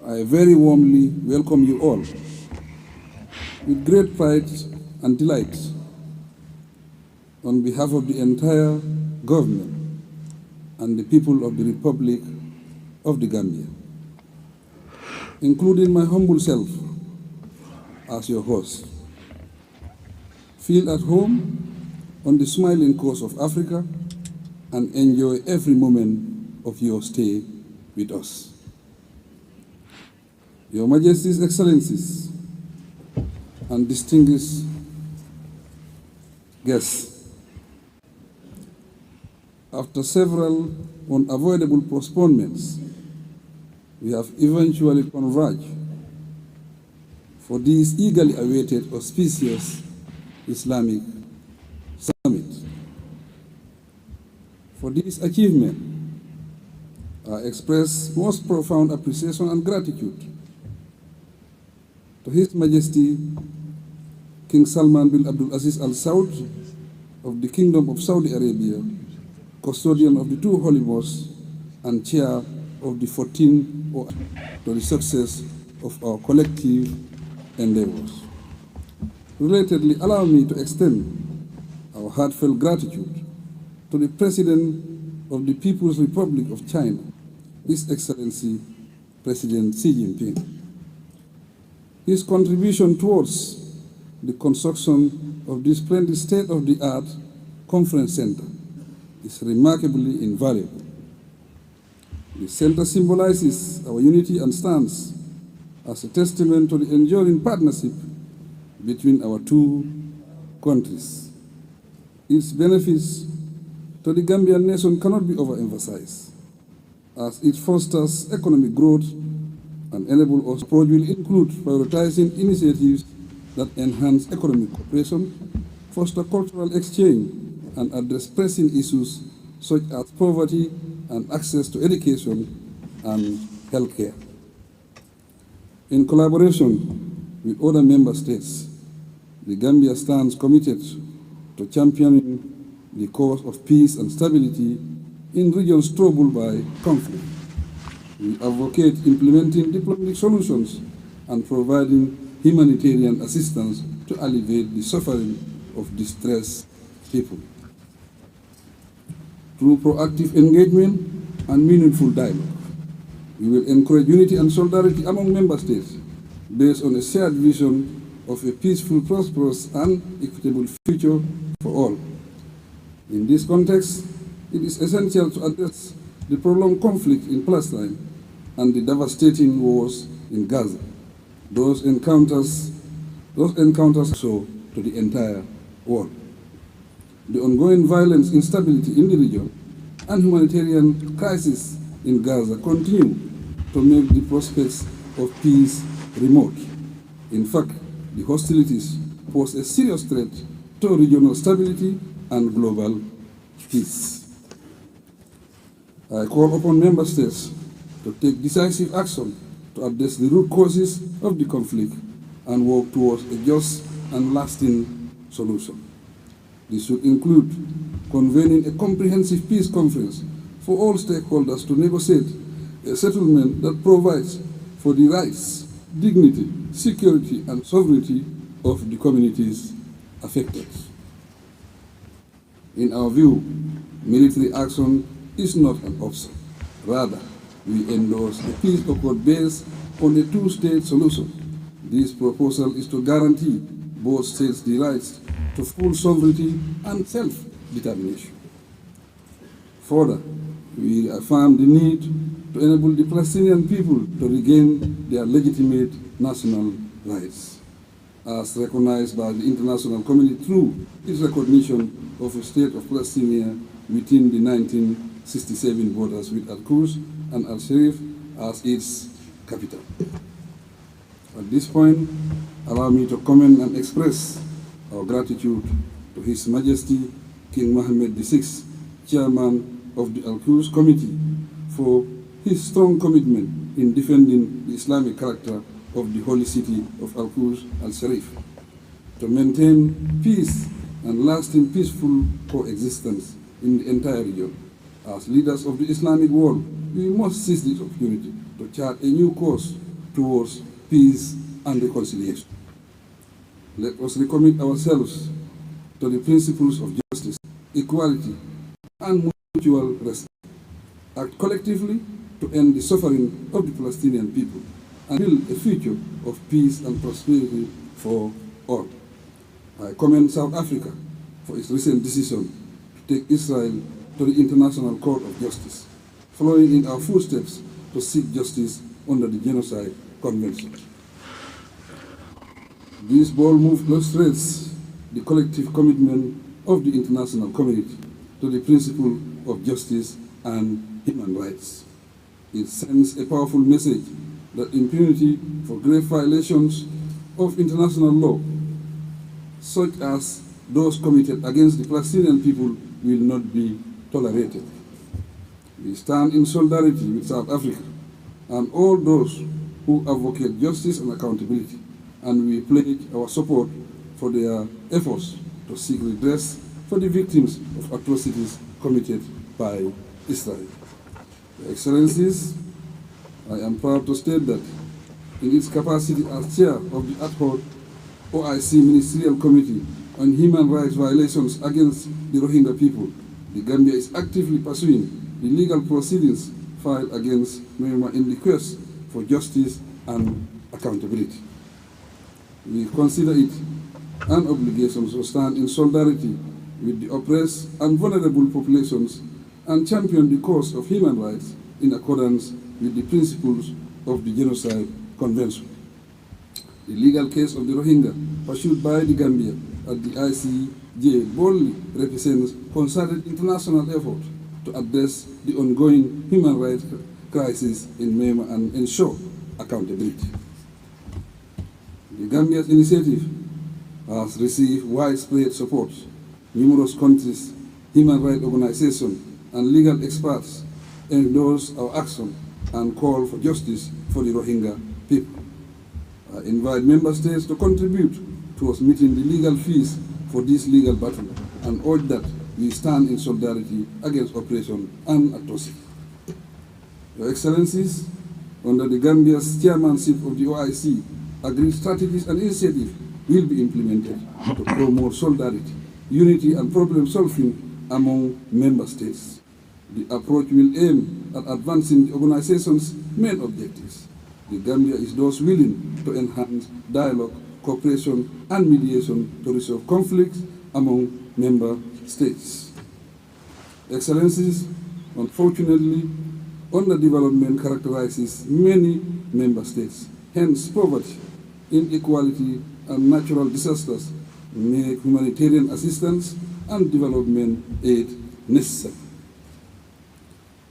I very warmly welcome you all with great pride and delight on behalf of the entire government and the people of the Republic of the Gambia, including my humble self as your host. Feel at home on the smiling coast of Africa and enjoy every moment of your stay with us. Your Majesty's Excellencies and distinguished guests, after several unavoidable postponements, we have eventually converged for this eagerly awaited auspicious Islamic Summit. For this achievement, I express most profound appreciation and gratitude to His Majesty King Salman bin Abdul Aziz Al Saud of the Kingdom of Saudi Arabia, custodian of the two holy mosques and chair of the 14th OIC, to the success of our collective endeavors. Relatedly, allow me to extend our heartfelt gratitude to the President of the People's Republic of China, His Excellency President Xi Jinping. His contribution towards the construction of this splendid state-of-the-art conference center is remarkably invaluable. The center symbolizes our unity and stands as a testament to the enduring partnership between our two countries. Its benefits to the Gambian nation cannot be overemphasized, as it fosters economic growth and enables us. Approach will include prioritizing initiatives that enhance economic cooperation, foster cultural exchange, and address pressing issues such as poverty and access to education and healthcare. In collaboration with other member states, the Gambia stands committed to championing the cause of peace and stability in regions troubled by conflict. We advocate implementing diplomatic solutions and providing humanitarian assistance to alleviate the suffering of distressed people. Through proactive engagement and meaningful dialogue, we will encourage unity and solidarity among member states based on a shared vision of a peaceful, prosperous, and equitable future for all. In this context, it is essential to address the prolonged conflict in Palestine and the devastating wars in Gaza. Those encounters so to the entire world. The ongoing violence, instability in the region, and humanitarian crisis in Gaza continue to make the prospects of peace remote. In fact, the hostilities pose a serious threat to regional stability and global peace. I call upon member states to take decisive action to address the root causes of the conflict and work towards a just and lasting solution. This should include convening a comprehensive peace conference for all stakeholders to negotiate a settlement that provides for the rights, dignity, security, and sovereignty of the communities affected. In our view, military action is not an option. Rather, we endorse a peace accord based on a two-state solution. This proposal is to guarantee both states the rights to full sovereignty and self-determination. Further, we affirm the need to enable the Palestinian people to regain their legitimate national rights, as recognized by the international community through its recognition of a state of Palestine within the 1967 borders with Al-Quds and Al-Sharif as its capital. At this point, allow me to comment and express our gratitude to His Majesty King Mohammed VI, Chairman of the Al-Quds Committee, for his strong commitment in defending the Islamic character of the holy city of Al-Quds Al-Sharif, to maintain peace and lasting peaceful coexistence in the entire region. As leaders of the Islamic world, we must seize this opportunity to chart a new course towards peace and reconciliation. Let us recommit ourselves to the principles of justice, equality, and mutual respect. Act collectively to end the suffering of the Palestinian people and build a future of peace and prosperity for all. I commend South Africa for its recent decision to take Israel to the International Court of Justice, following in our footsteps to seek justice under the Genocide Convention. This bold move illustrates the collective commitment of the international community to the principle of justice and human rights. It sends a powerful message that impunity for grave violations of international law, such as those committed against the Palestinian people, will not be tolerated. We stand in solidarity with South Africa and all those who advocate justice and accountability, and we pledge our support for their efforts to seek redress for the victims of atrocities committed by Israel. Your Excellencies, I am proud to state that in its capacity as chair of the ad hoc OIC Ministerial Committee on Human Rights Violations against the Rohingya people, the Gambia is actively pursuing the legal proceedings filed against Myanmar in the quest for justice and accountability. We consider it an obligation to stand in solidarity with the oppressed and vulnerable populations and champion the cause of human rights in accordance with the principles of the Genocide Convention. The legal case of the Rohingya pursued by the Gambia at the ICJ boldly represents concerted international effort to address the ongoing human rights crisis in Myanmar and ensure accountability. The Gambia's initiative has received widespread support. Numerous countries, human rights organizations, and legal experts endorse our action and call for justice for the Rohingya people. I invite member states to contribute towards meeting the legal fees for this legal battle and urge that we stand in solidarity against oppression and atrocity. Your Excellencies, under the Gambia's chairmanship of the OIC, agreed strategies and initiatives will be implemented to promote solidarity, unity, and problem-solving among member states. The approach will aim at advancing the organization's main objectives. The Gambia is thus willing to enhance dialogue, cooperation, and mediation to resolve conflicts among member states. Excellencies, unfortunately, underdevelopment characterizes many member states. Hence, poverty, inequality, and natural disasters make humanitarian assistance and development aid necessary.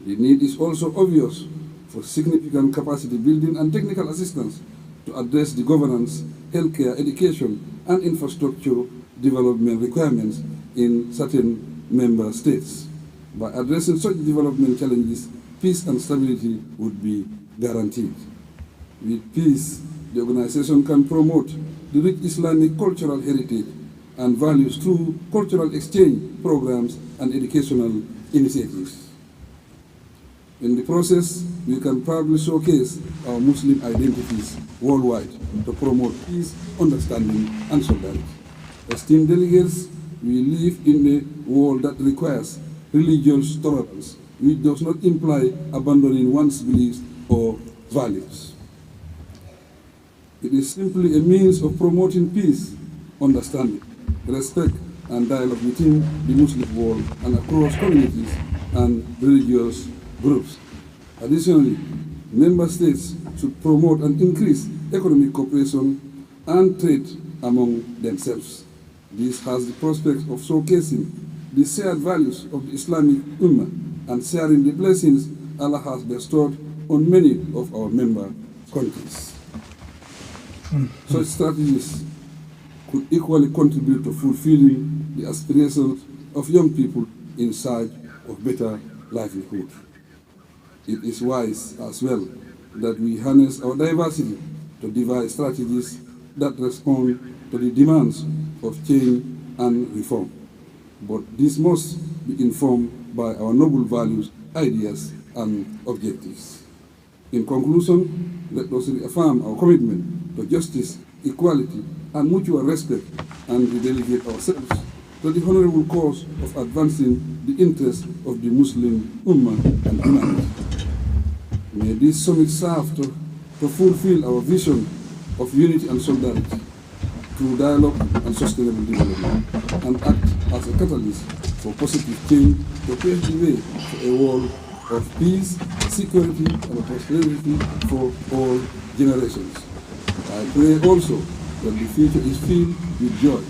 The need is also obvious for significant capacity building and technical assistance to address the governance, healthcare, education, and infrastructure development requirements in certain member states. By addressing such development challenges, peace and stability would be guaranteed. With peace, the organization can promote the rich Islamic cultural heritage and values through cultural exchange programs and educational initiatives. In the process, we can proudly showcase our Muslim identities worldwide to promote peace, understanding, and solidarity. Esteemed delegates, we live in a world that requires religious tolerance, which does not imply abandoning one's beliefs or values. It is simply a means of promoting peace, understanding, respect, and dialogue within the Muslim world and across communities and religious groups. Additionally, member states should promote and increase economic cooperation and trade among themselves. This has the prospect of showcasing the shared values of the Islamic Ummah and sharing the blessings Allah has bestowed on many of our member countries. Such strategies could equally contribute to fulfilling the aspirations of young people in search of better livelihood. It is wise as well that we harness our diversity to devise strategies that respond to the demands of change and reform. But this must be informed by our noble values, ideas, and objectives. In conclusion, let us reaffirm our commitment to justice, equality, and mutual respect, and redelegate ourselves to the honorable cause of advancing the interests of the Muslim Ummah and humanity. May this summit serve to fulfill our vision of unity and solidarity through dialogue and sustainable development, and act as a catalyst for positive change to pave the way for a world of peace, security, and prosperity for all generations. I pray also that the future is filled with joy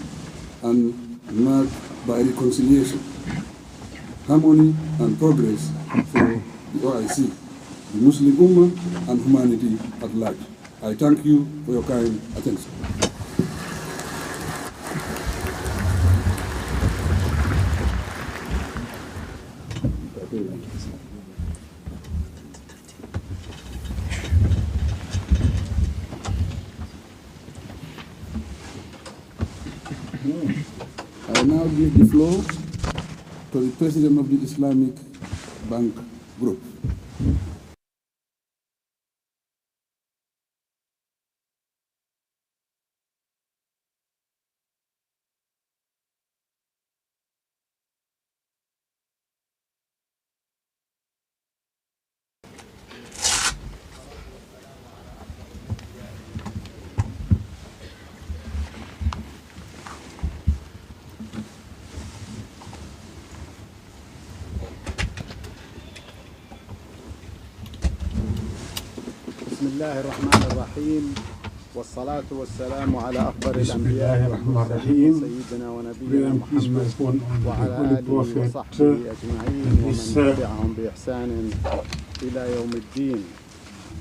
and marked by reconciliation, harmony, and progress for the OIC, the Muslim Ummah, and humanity at large. I thank you for your kind attention. I now give the floor to the President of the Islamic Bank Group. بسم الله الرحمن الرحيم والصلاة والسلام على أفضل الأنبياء والمرسلين سيدنا ونبينا محمد وعلى آله وصحبه أجمعين ومن تبعهم بإحسان إلى يوم الدين.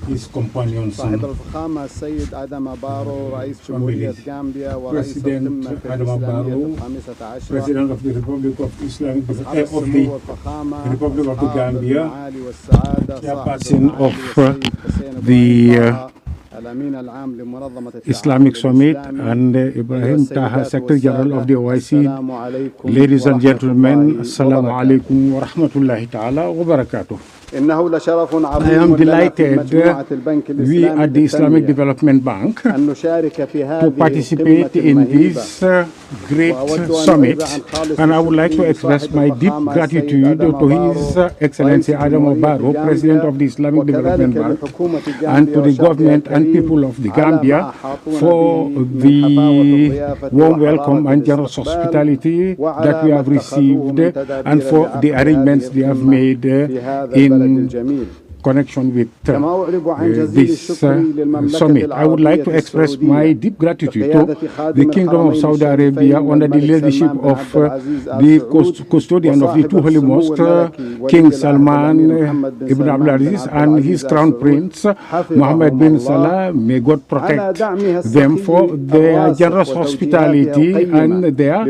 His companions صاحب الفخامة السيد آدم بارو رئيس جمهورية غامبيا ورئيس القمة الإسلامية الخامسة عشرة President of the Republic of Islamic of the Republic of the Gambia, Chairperson of the Islamic Summit, and Ibrahim Taha, Secretary General of the OIC. Ladies and gentlemen, Assalamu alaikum wa rahmatullahi ta'ala wa barakatuh. I am delighted we at the Islamic Development Bank to participate in this great summit, and I would like to express my deep gratitude to His Excellency Adam Barrow, President of the Islamic Development Bank, and to the government and people of the Gambia for the warm welcome and generous hospitality that we have received, and for the arrangements they have made in connection with this summit. I would like to express my deep gratitude to the Kingdom of Saudi Arabia under the leadership of the custodian of the two holy mosques, King Salman Ibn Abdulaziz, and his crown prince, Mohammed bin Salah. May God protect them for their generous hospitality and their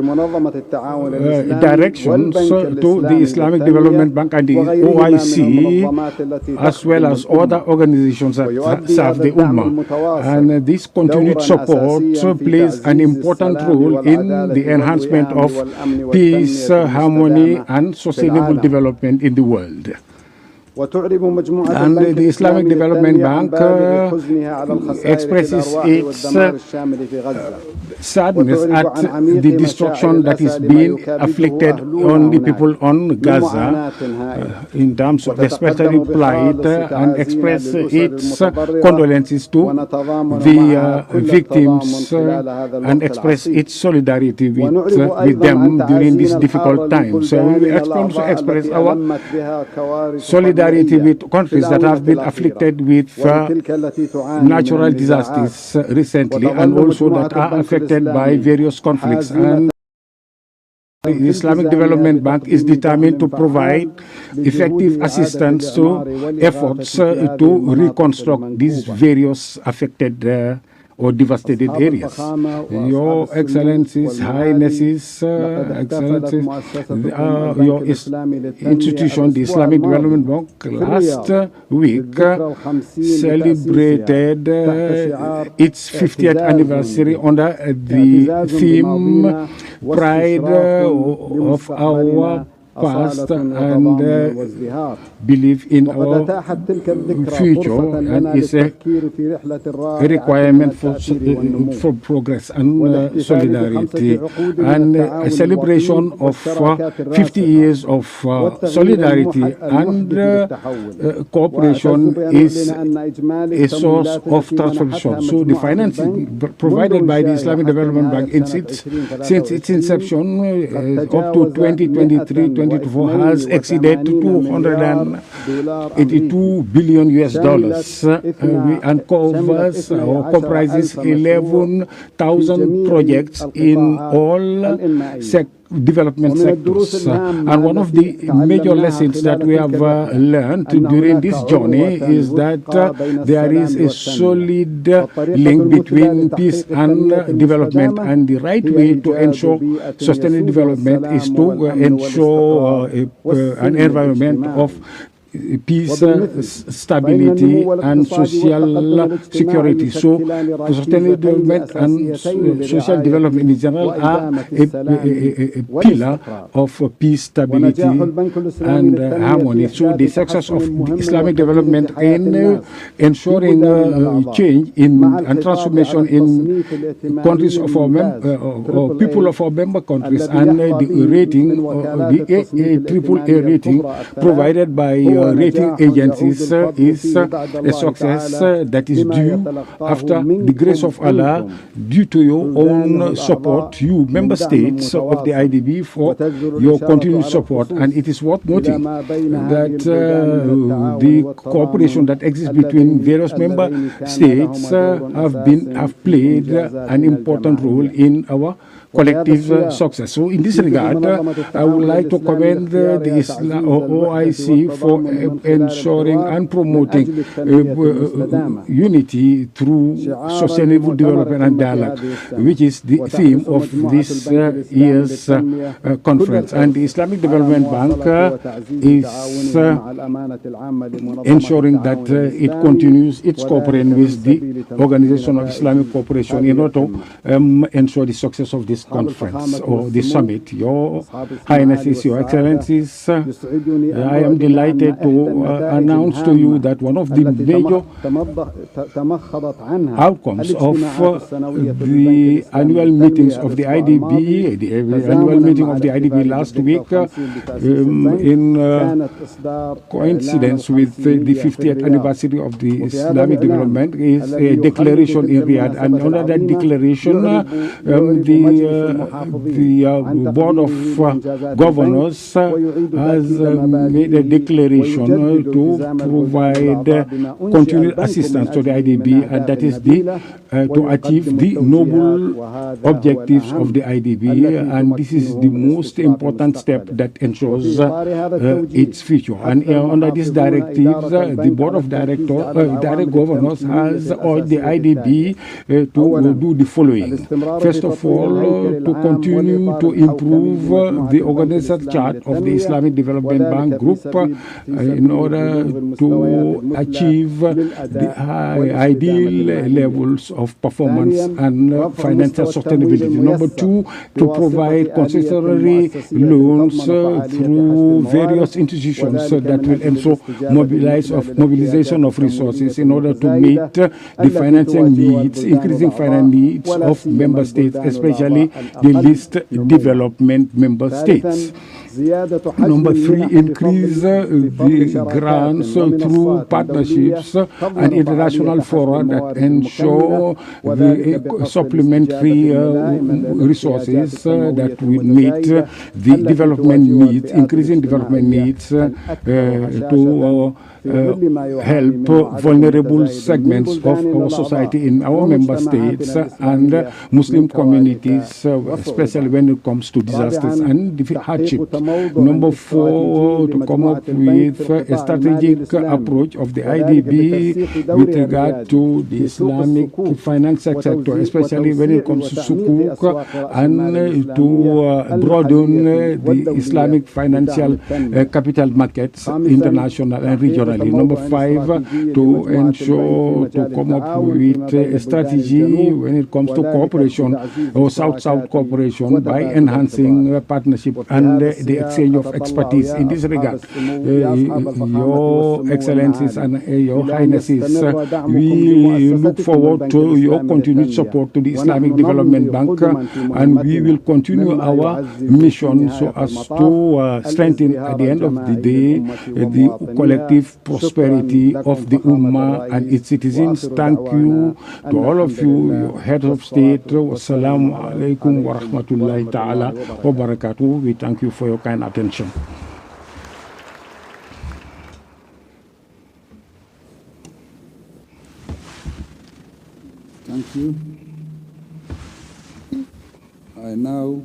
directions to the Islamic Development Bank and the OIC as well as other organizations that serve the Ummah. And this continued support plays an important role in the enhancement of peace, harmony, and sustainable development in the world. And the Islamic Development Bank expresses its sadness at the destruction that is being afflicted on the people on Gaza in terms of especially plight, and express its condolences to the victims and express its solidarity with them during this difficult time. So we also express our solidarity with countries that have been afflicted with natural disasters recently, and also that are affected by various conflicts. And the Islamic Development Bank is determined to provide effective assistance to efforts to reconstruct these various affected or devastated areas. Your Excellencies, Highnesses, Excellencies, your institution, the Islamic Development Bank, last week celebrated its 50th anniversary under the theme Pride of Our Past and believe in our future, and is a requirement for progress and solidarity. And a celebration of 50 years of solidarity and cooperation is a source of transformation. So the financing provided by the Islamic Development Bank since its inception up to 2023-2024 has exceeded $282 billion and covers or comprises 11,000 projects in all development sectors. And one of the major lessons that we have learned during this journey is that there is a solid link between peace and development, and the right way to ensure sustainable development is to ensure an environment of peace, stability, and social security. So, sustainable development and social development in general are a pillar of peace, stability, and harmony. So, the success of the Islamic development in ensuring change and transformation in countries of our or people of our member countries, and the rating, the AAA rating provided by rating agencies is a success that is due, after the grace of Allah, due to your own support, you member states of the IDB, for your continued support. And it is worth noting that the cooperation that exists between various member states have played an important role in our collective success. So in this regard, I would like to commend the OIC for ensuring and promoting unity through sustainable development and dialogue, which is the theme of this year's conference. And the Islamic Development Bank is ensuring that it continues its cooperation with the Organization of Islamic Cooperation in order to ensure the success of this conference or the summit. Your Highnesses, Your Excellencies, I am delighted to announce to you that one of the major outcomes of the annual meetings of the IDB, the annual meeting of the IDB last week, in coincidence with the 50th anniversary of the Islamic development, is a declaration in Riyadh. And under that declaration, the Board of Governors has made a declaration to provide continued assistance to the IDB, and that is to achieve the noble objectives of the IDB, and this is the most important step that ensures its future. And under these directives, the Board of Direct Governors has urged the IDB to do the following. First of all, to continue to improve the organizational chart of the Islamic Development Bank Group in order to achieve the ideal levels of performance and financial sustainability. Number two, to provide consistently loans through various institutions that will ensure mobilization of resources in order to meet the financing needs, increasing finance needs of member states, especially the least development member states. Number three, increase the grants through partnerships and international fora that ensure the supplementary resources that will meet the development needs, increasing development needs to help vulnerable segments of our society in our member states and Muslim communities, especially when it comes to disasters and hardship. Number four, to come up with a strategic approach of the IDB with regard to the Islamic finance sector, especially when it comes to sukuk, and to broaden the Islamic financial capital markets, international and regionally. Number five, to ensure to come up with a strategy when it comes to cooperation or South-South cooperation by enhancing partnership and the exchange of expertise in this regard. Your Excellencies and Your Highnesses, we look forward to your continued support to the Islamic Development Bank, and we will continue our mission so as to strengthen at the end of the day the collective prosperity of the Ummah and its citizens. Thank you to all of you, your head of state. Wassalamu alaikum wa rahmatullahi ta'ala wa barakatuh. We thank you for your kind attention. Thank you. I now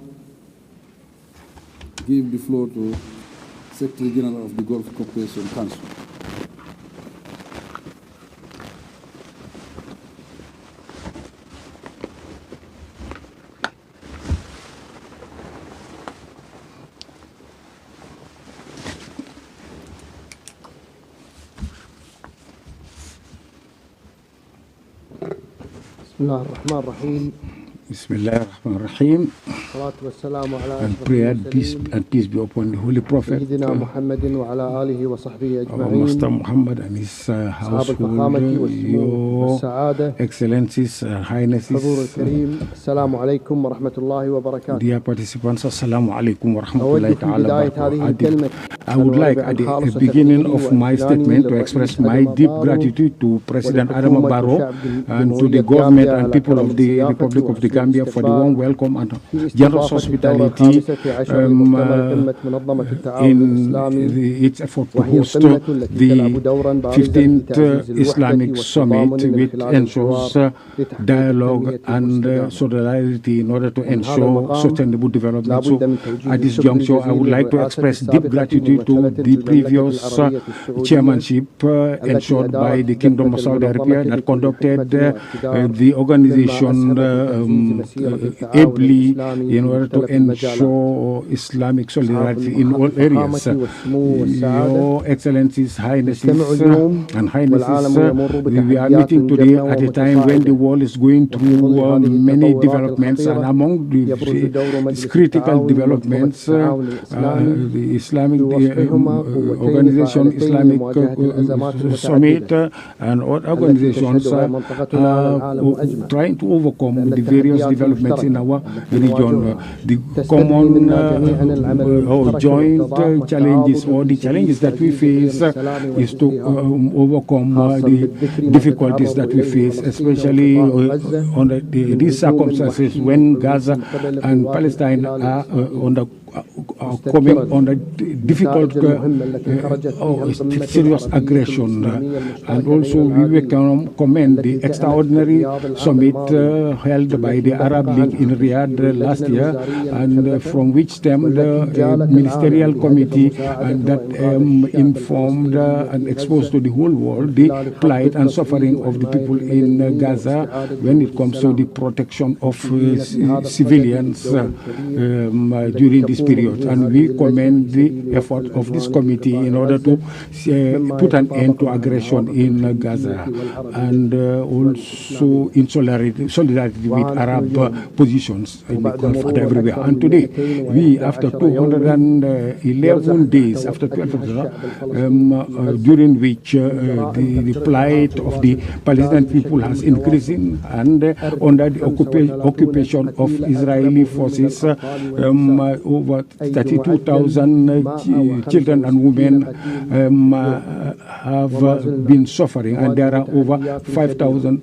give the floor to Secretary General of the Gulf Cooperation Council. Bismillah ar-Rahman ar-Rahim. And prayer and peace be upon the Holy Prophet, our Master Muhammad and his household, Your Excellencies, Highnesses, dear participants, Assalamu alaikum wa rahmatullahi ta'ala wa barakatuh. I would like at the beginning of my statement to express my deep gratitude to President Adama Barrow and to the government and people of the Republic of the Gambia for the warm welcome and generous hospitality in its effort to host the 15th Islamic Summit, which ensures dialogue and solidarity in order to ensure sustainable development. So at this juncture, I would like to express deep gratitude to the previous chairmanship ensured by the Kingdom of Saudi Arabia that conducted the organization ably in order to ensure Islamic solidarity in all areas. Your Excellencies, Highnesses and Highnesses, we are meeting today at a time when the world is going through many developments, and among these critical developments, the Islamic organization, Islamic Summit and other organizations are trying to overcome the various developments in our region. The common or joint challenges or the challenges that we face is to overcome the difficulties that we face, especially under these circumstances when Gaza and Palestine are under coming on a difficult, serious aggression. And also we can commend the extraordinary summit held by the Arab League in Riyadh last year, and from which stemmed a ministerial committee that informed and exposed to the whole world the plight and suffering of the people in Gaza when it comes to the protection of civilians during this period. And we commend the effort of this committee in order to put an end to aggression in Gaza, and also in solidarity with Arab positions in the Gulf and everywhere. And today, we, after 211 days, after 12 during which the plight of the Palestinian people has increasing, and under the occupation of Israeli forces, over 32,000 children and women have been suffering, and there are over 5,000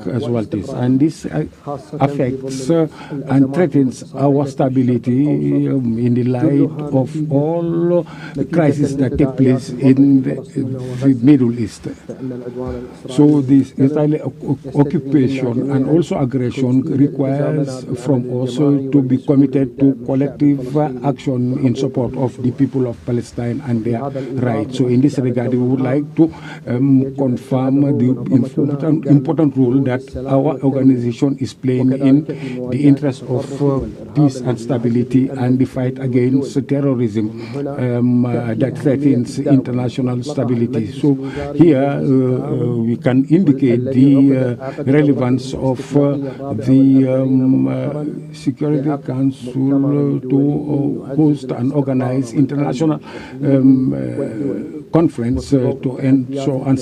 casualties. And this affects and threatens our stability in the light of all the crises that take place in the Middle East. So this Israeli occupation and also aggression requires from us to be committed to collective action in support of the people of Palestine and their rights. So in this regard, we would like to confirm the important role that our organization is playing in the interest of peace and stability and the fight against terrorism that threatens international stability. So here we can indicate the relevance of the Security Council to host and organize international conference to ensure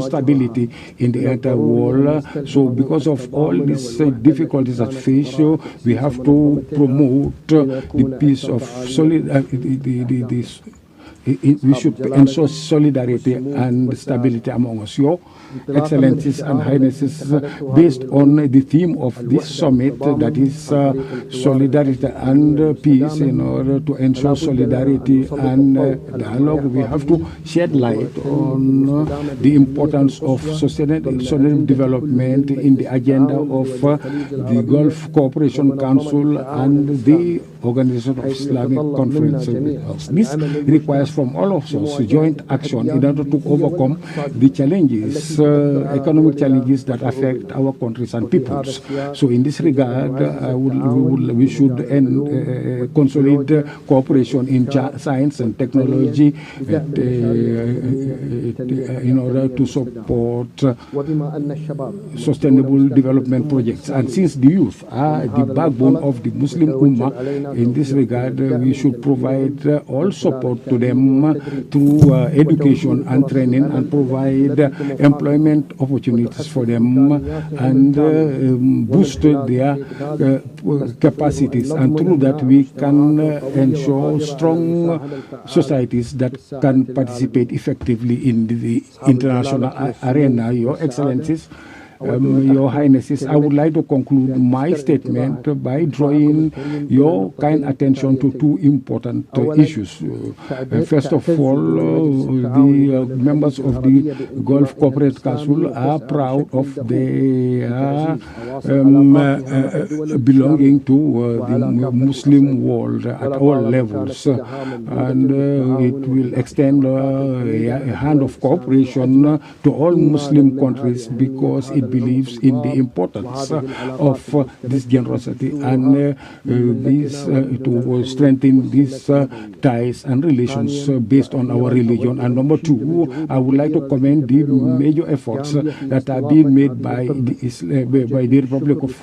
stability in the entire world. So because of all these difficulties at face, we have to promote the peace of solidarity. We should ensure solidarity and stability among us. Your Excellencies and Highnesses, based on the theme of this summit, that is solidarity and peace, in order to ensure solidarity and dialogue, we have to shed light on the importance of sustainable development in the agenda of the Gulf Cooperation Council and the Organization of Islamic Conference. This requires from all of us joint action in order to overcome the challenges, economic challenges that affect our countries and peoples. So in this regard, we should consolidate cooperation in science and technology in order to support sustainable development projects. And since the youth are the backbone of the Muslim Ummah, in this regard, we should provide all support to them through education and training, and provide employment opportunities for them, and boost their capacities. And through that, we can ensure strong societies that can participate effectively in the international arena. Your Excellencies, Your Highnesses, I would like to conclude my statement by drawing your kind attention to two important issues. First of all, the members of the Gulf Cooperation Council are proud of their belonging to the Muslim world at all levels, and it will extend a hand of cooperation to all Muslim countries, because it believes in the importance of this generosity and this to strengthen these ties and relations based on our religion. And number two, I would like to commend the major efforts that are being made by the Republic of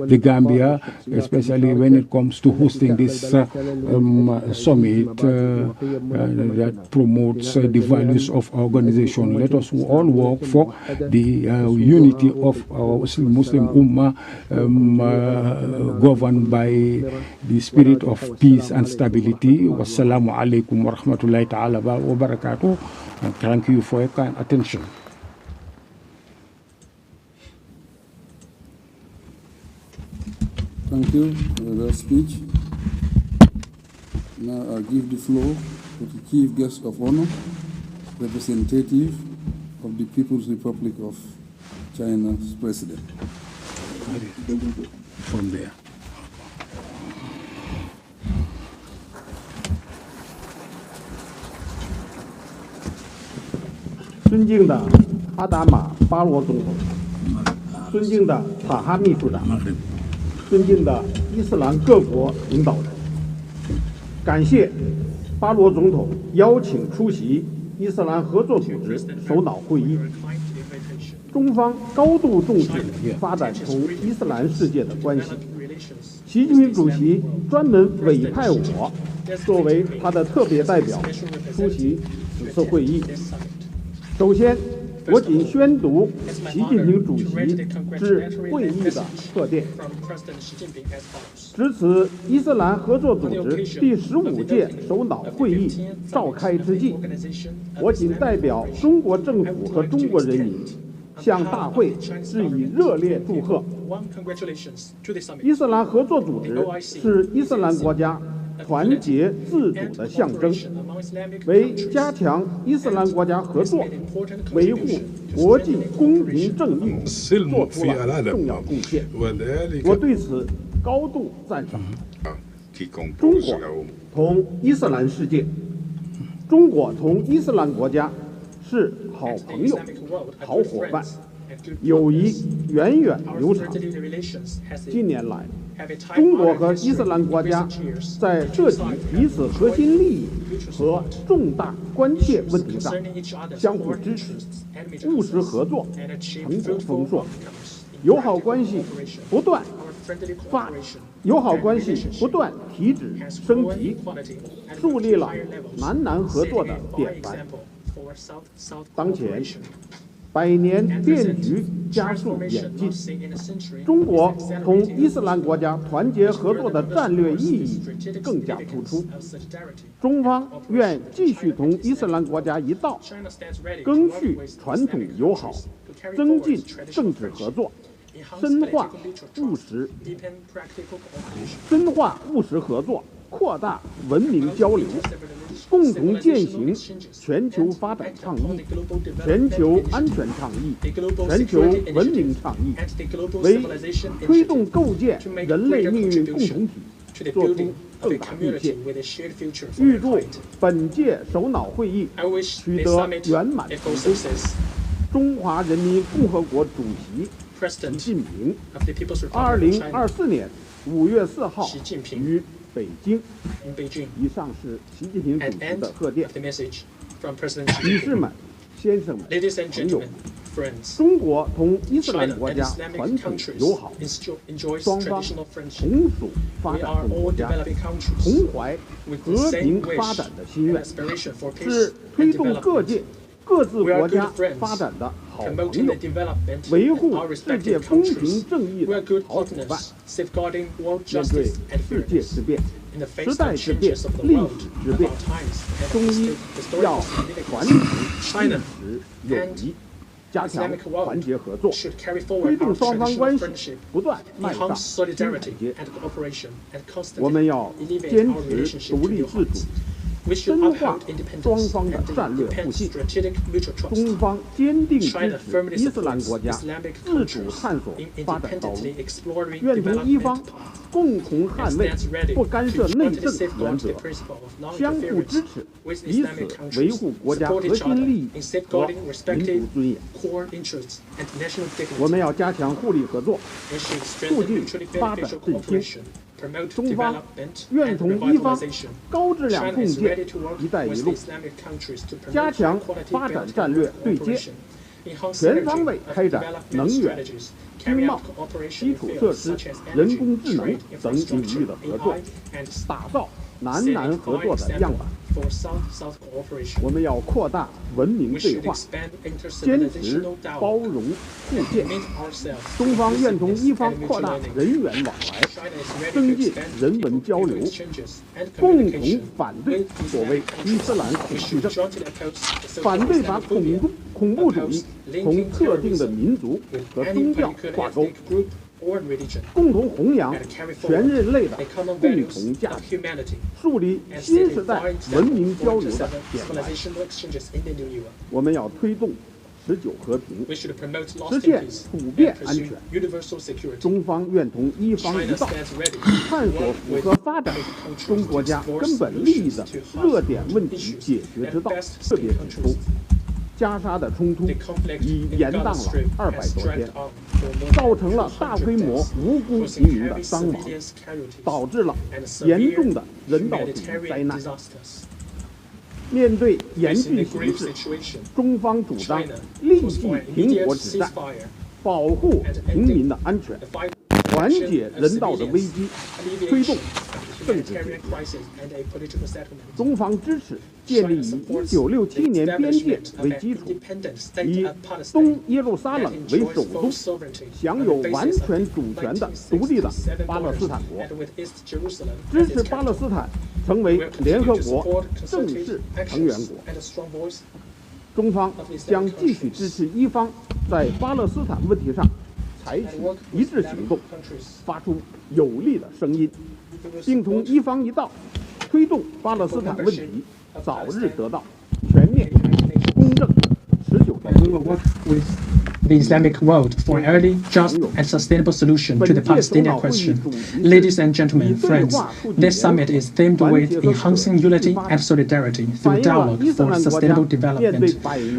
the Gambia, especially when it comes to hosting this summit that promotes the values of our organization. Let us all work for the unity of our Muslim Ummah, governed by the spirit of peace and stability. Wassalamu alaikum wa rahmatullahi ta'ala wa barakatuh. And thank you for your kind attention. Thank you for that speech. Now I give the floor to the Chief Guest of Honor, representative of the People's Republic of China's President. From there.尊敬的阿达玛·巴罗总统，尊敬的塔哈秘书长，尊敬的伊斯兰各国领导人，感谢巴罗总统邀请出席伊斯兰合作组织首脑会议。中方高度重视发展同伊斯兰世界的关系。习近平主席专门委派我作为他的特别代表出席此次会议。首先，我谨宣读习近平主席致会议的贺电。值此伊斯兰合作组织第15届首脑会议召开之际，我谨代表中国政府和中国人民向大会致以热烈祝贺。伊斯兰合作组织是伊斯兰国家团结自主的象征，为加强伊斯兰国家合作、维护国际公平正义做出了重要贡献。我对此高度赞赏。中国同伊斯兰世界，中国同伊斯兰国家是好朋友、好伙伴，友谊源远流长。近年来，中国和伊斯兰国家在涉及彼此核心利益和重大关切问题上相互支持，务实合作，成果丰硕，友好关系不断提质升级，树立了南南合作的典范。当前，百年变局加速演进，中国同伊斯兰国家团结合作的战略意义更加突出。中方愿继续同伊斯兰国家一道，赓续传统友好，增进政治合作，深化务实合作，扩大文明交流，共同践行全球发展倡议、全球安全倡议、全球文明倡议，为推动构建人类命运共同体做出更大贡献。预祝本届首脑会议取得圆满成功。中华人民共和国主席习近平2024年5月4号于北京。以上是习近平主席的贺电。女士们、先生们、朋友们，中国同伊斯兰国家传统友好，双方同属发展中国家，同怀和平发展的心愿，是推动各自国家发展的好朋友，维护世界公平正义的好伙伴。面对世界之变、时代之变、历史之变，中伊要传承历史友谊，加强团结合作，推动双方关系不断迈上新台阶。我们要坚持独立自主，深化双方的战略互信。中方坚定支持伊斯兰国家自主探索发展道路，愿同伊方共同捍卫不干涉内政原则，相互支持，彼此维护国家核心利益和民族尊严。我们要加强互利合作，促进发展振兴。中方愿同伊方高质量共建“一带一路”，加强发展战略对接，全方位开展能源、经贸、基础设施、人工智能等领域的合作，打造南南合作的样板。我们要扩大文明对话，坚持包容互鉴。中方愿同伊方扩大人员往来，增进人文交流，共同反对所谓伊斯兰恐惧症，反对把恐怖主义同特定的民族和宗教挂钩，共同弘扬全人类的共同价值，树立新时代文明交流的典范。我们要推动持久和平，实现普遍安全。中方愿同一方一道，探索符合发展中国家根本利益的热点问题解决之道。特别指出，加沙的冲突已延宕了200多天，造成了大规模无辜平民的伤亡，导致了严重的人道主义灾难。面对严峻形势，中方主张立即停火止战，保护平民的安全，缓解人道的危机，推动政治解决。中方支持建立以1967年边界为基础，以东耶路撒冷为首都，享有完全主权的独立的巴勒斯坦国，支持巴勒斯坦成为联合国正式成员国。中方将继续支持伊方在巴勒斯坦问题上采取一致行动，发出有力的声音，并同伊方一道推动巴勒斯坦问题早日得到全面、公正、持久的解决。The Islamic world for an early, just, and sustainable solution to the Palestinian question. Ladies and gentlemen, friends, this summit is themed with enhancing unity and solidarity through dialogue for sustainable development,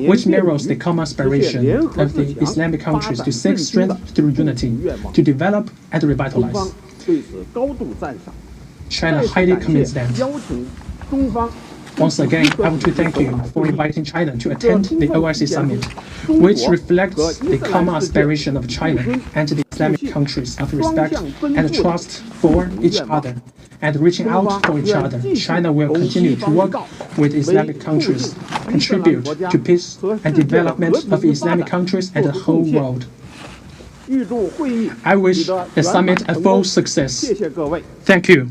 which mirrors the common aspiration of the Islamic countries to seek strength through unity, to develop and revitalize. China highly commits that. Once again, I want to thank you for inviting China to attend the OIC summit, which reflects the common aspiration of China and the Islamic countries of respect and trust for each other. And reaching out for each other, China will continue to work with Islamic countries, contribute to peace and development of Islamic countries and the whole world. I wish the summit a full success. Thank you.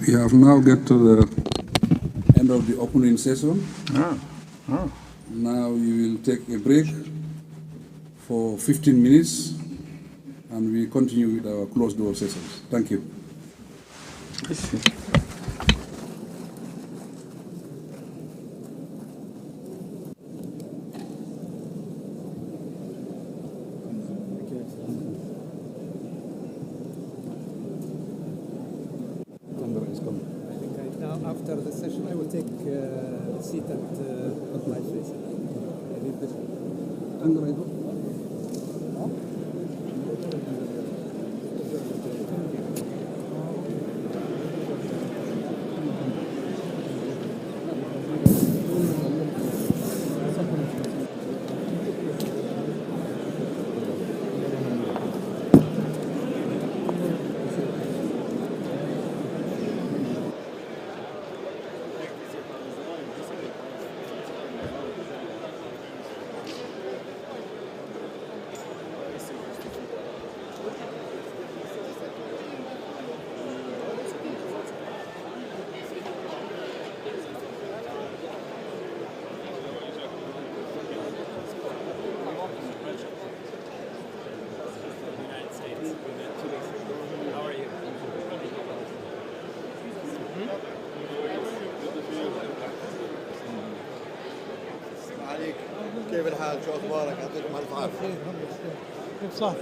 We have now get to the end of the opening session. Now we will take a break for 15 minutes and we continue with our closed door sessions. Thank you. After the session, I will take a seat at my place. كيف الحال؟ شو اخبارك؟ يعطيكم الف عافيه. كيف صحتك؟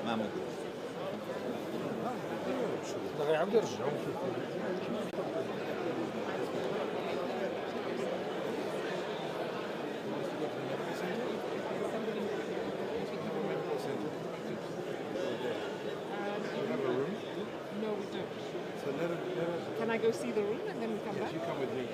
No, we don't. Can I go see the room and then we come back? Yes, you come with me.